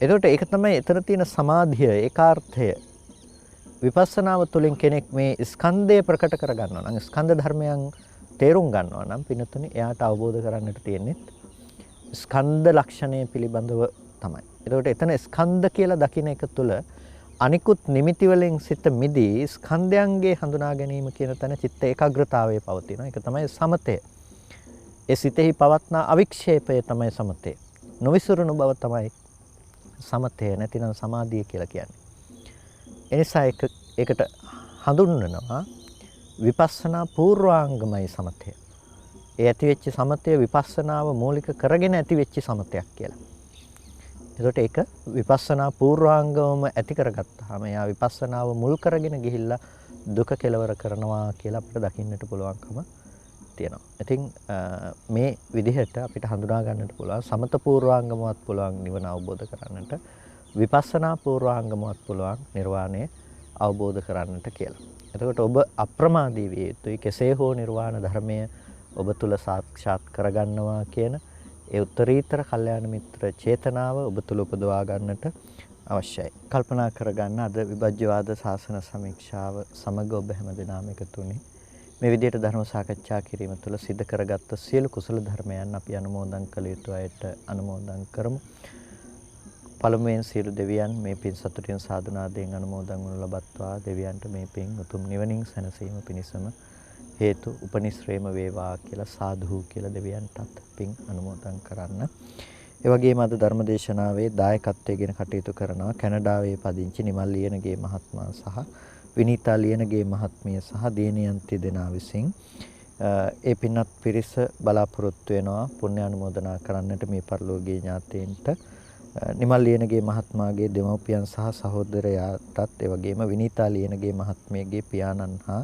එතකොට ඒක තමයි එතන තියෙන සමාධිය ඒකාර්ථය. විපස්සනාව තුළින් කෙනෙක් මේ ස්කන්ධය ප්‍රකට කර ගන්නවා නම් ස්කන්ධ ධර්මයන් තේරුම් ගන්නවා නම් පින්නතුනි එයාට අවබෝධ කරගන්නට තියෙන්නේ ස්කන්ධ ලක්ෂණය පිළිබඳව තමයි. එතකොට එතන ස්කන්ධ කියලා දකින එක තුළ අනිකුත් නිමිති වලින් සිත මිදී ස්කන්ධයන්ගේ හඳුනා ගැනීම කියන තැන චිත්ත ඒකාග්‍රතාවයේ පවතිනවා. ඒක තමයි සමතය. ඒ සිතෙහි පවත්නා අවික්ෂේපය තමයි සමතය. නොවිසුරුණු බව තමයි සමතය නැතිනම් සමාධිය කියලා කියන්නේ. එනිසා ඒකට හඳුන්වනවා විපස්සනා පූර්වාංගමයි සමතය. ඒ ඇතිවෙච්ච සමතය විපස්සනාව මූලික කරගෙන ඇතිවෙච්ච සමතයක් කියලා. එතකොට ඒක විපස්සනා පූර්වාංගමම ඇති කරගත්තාම එයා විපස්සනාව මුල් කරගෙන ගිහිල්ලා දුක කෙලවර කරනවා කියලා අපිට දකින්නට පුළුවන්කම තියෙනවා. ඉතින් මේ විදිහට අපිට හඳුනා ගන්නට පුළුවන් සමත පූර්වාංගමවත් පුළුවන් නිවන අවබෝධ කරගන්නට. විපස්සනා පූර්වාංගමවත් පුළුවන් නිර්වාණය අවබෝධ කරන්නට කියලා. එතකොට ඔබ අප්‍රමාදී විය යුතුයි. කෙසේ හෝ නිර්වාණ ධර්මය ඔබ තුල සාක්ෂාත් කරගන්නවා කියන ඒ උත්තරීතර කල්යාණ මිත්‍ර චේතනාව ඔබ තුල උපදවා ගන්නට අවශ්‍යයි. කල්පනා කරගන්න අද විභජ්‍යවාද ශාසන සමීක්ෂාව සමග ඔබ හැමදෙනාම එකතු වුණේ මේ විදිහට ධර්ම සාකච්ඡා කිරීම තුළ සිද්ධ කරගත්ත සියලු කුසල ධර්මයන් අපි අනුමෝදන් කළ යුතු අයට අනුමෝදන් කරමු. පළමුවෙන් සියලු දෙවියන් මේ පින් සතුටින් සාදුනාදයෙන් අනුමෝදන් වනු ලබත්වා දෙවියන්ට මේ පින් උතුම් නිවනින් සැනසීම පිණිසම හේතු උපනිශ්‍රේම වේවා කියලා සාදු කියලා දෙවියන්ටත් පින් අනුමෝදන් කරන්න. ඒ වගේම අද ධර්මදේශනාවේ දායකත්වයෙන් කටයුතු කරනවා කැනඩාවේ පදිංචි නිමල් ලියනගේ මහත්මයා සහ විනීතා ලියනගේ මහත්මිය සහ දේනියන්ති දෙනා විසින් ඒ පින්වත් පිරිස බලාපොරොත්තු වෙනවා පුණ්‍ය අනුමෝදනා කරන්නට මේ පරිලෝකීය ඥාතීන්ට නිමල් ලියනගේ මහත්මයාගේ දෙමව්පියන් සහ සහෝදරයාටත් ඒ වගේම විනීතා ලියනගේ මහත්මියගේ පියාණන් හා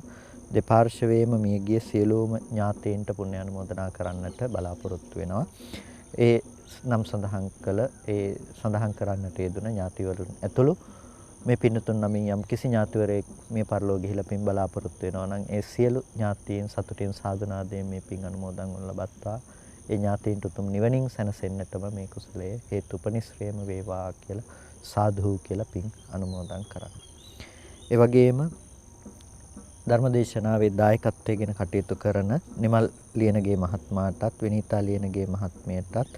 දෙපාර්ශවයේම මියගිය සියලුම ඥාතීන්ට පුණ්‍ය අනුමෝදනා කරන්නට බලාපොරොත්තු වෙනවා. ඒ නම් සඳහන් කරන්නට යෙදුන ඥාතිවරුන් ඇතුළු මේ පින්නතුන් නමින් යම් කිසි ඥාතිවරයෙක් මේ පරලෝක ගිහිලා පින් බලාපොරොත්තු වෙනවා නම් ඒ සියලු ඥාතීන් සතුටින් සාදුනාදයෙන් මේ පින් අනුමෝදන් වනු ලබත්වා ඒ ඥාතීන්ට උතුම් නිවනින් සැනසෙන්නටම මේ කුසලයේ හේතුපනිශ්‍රේම වේවා කියලා සාදු කියලා පින් අනුමෝදන් කරනවා. ඒ වගේම ධර්මදේශනාවේ දායකත්වයෙන් කටයුතු කරන නිමල් ලියනගේ මහත්මයාටත් විනීතා ලියනගේ මහත්මියටත්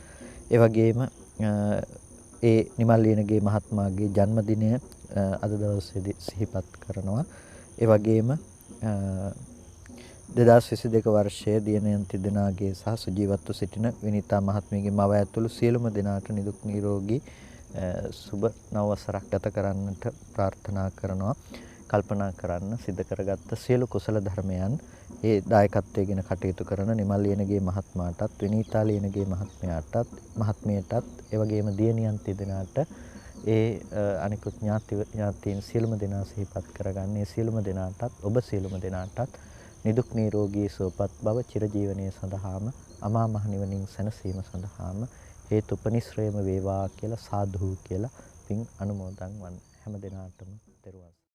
ඒ වගේම ඒ නිමල් ලියනගේ මහත්මයාගේ ජන්මදිනය අද දවසේදී සිහිපත් කරනවා. ඒ වගේම 2022 වර්ෂයේ දිනයන්ති දිනාගේ සහ සුජීවත්ව සිටින විනීතා මහත්මියගේ මව ඇතුළු සියලුම දෙනාට නිදුක් නිරෝගී සුබ නව වසරක් ගත කරන්නට ප්‍රාර්ථනා කරනවා. කල්පනා කරන්න සිද්ධ කරගත්ත සියලු කුසල ධර්මයන් ඒ දායකත්වයෙන් කටයුතු කරන නිමල් ලියනගේ මහත්මයාටත් විනීතා ලියනගේ මහත්මියටත් ඒ වගේම දියණියන්ති දෙනාට ඒ අනිකුත් ඥාතීන් සියලුම දෙනා සිහිපත් කරගන්නේ සියලුම දෙනාටත් ඔබ සියලුම දෙනාටත් නිදුක් නිරෝගී සුවපත් බව චිරජීවනයේ සඳහාම අමා මහ නිවනින් සැනසීම සඳහාම හේතුපනිශ්‍රේම වේවා කියලා සාදු කියලා පින් අනුමෝදන් වන්න හැම දිනාටම දරුවන්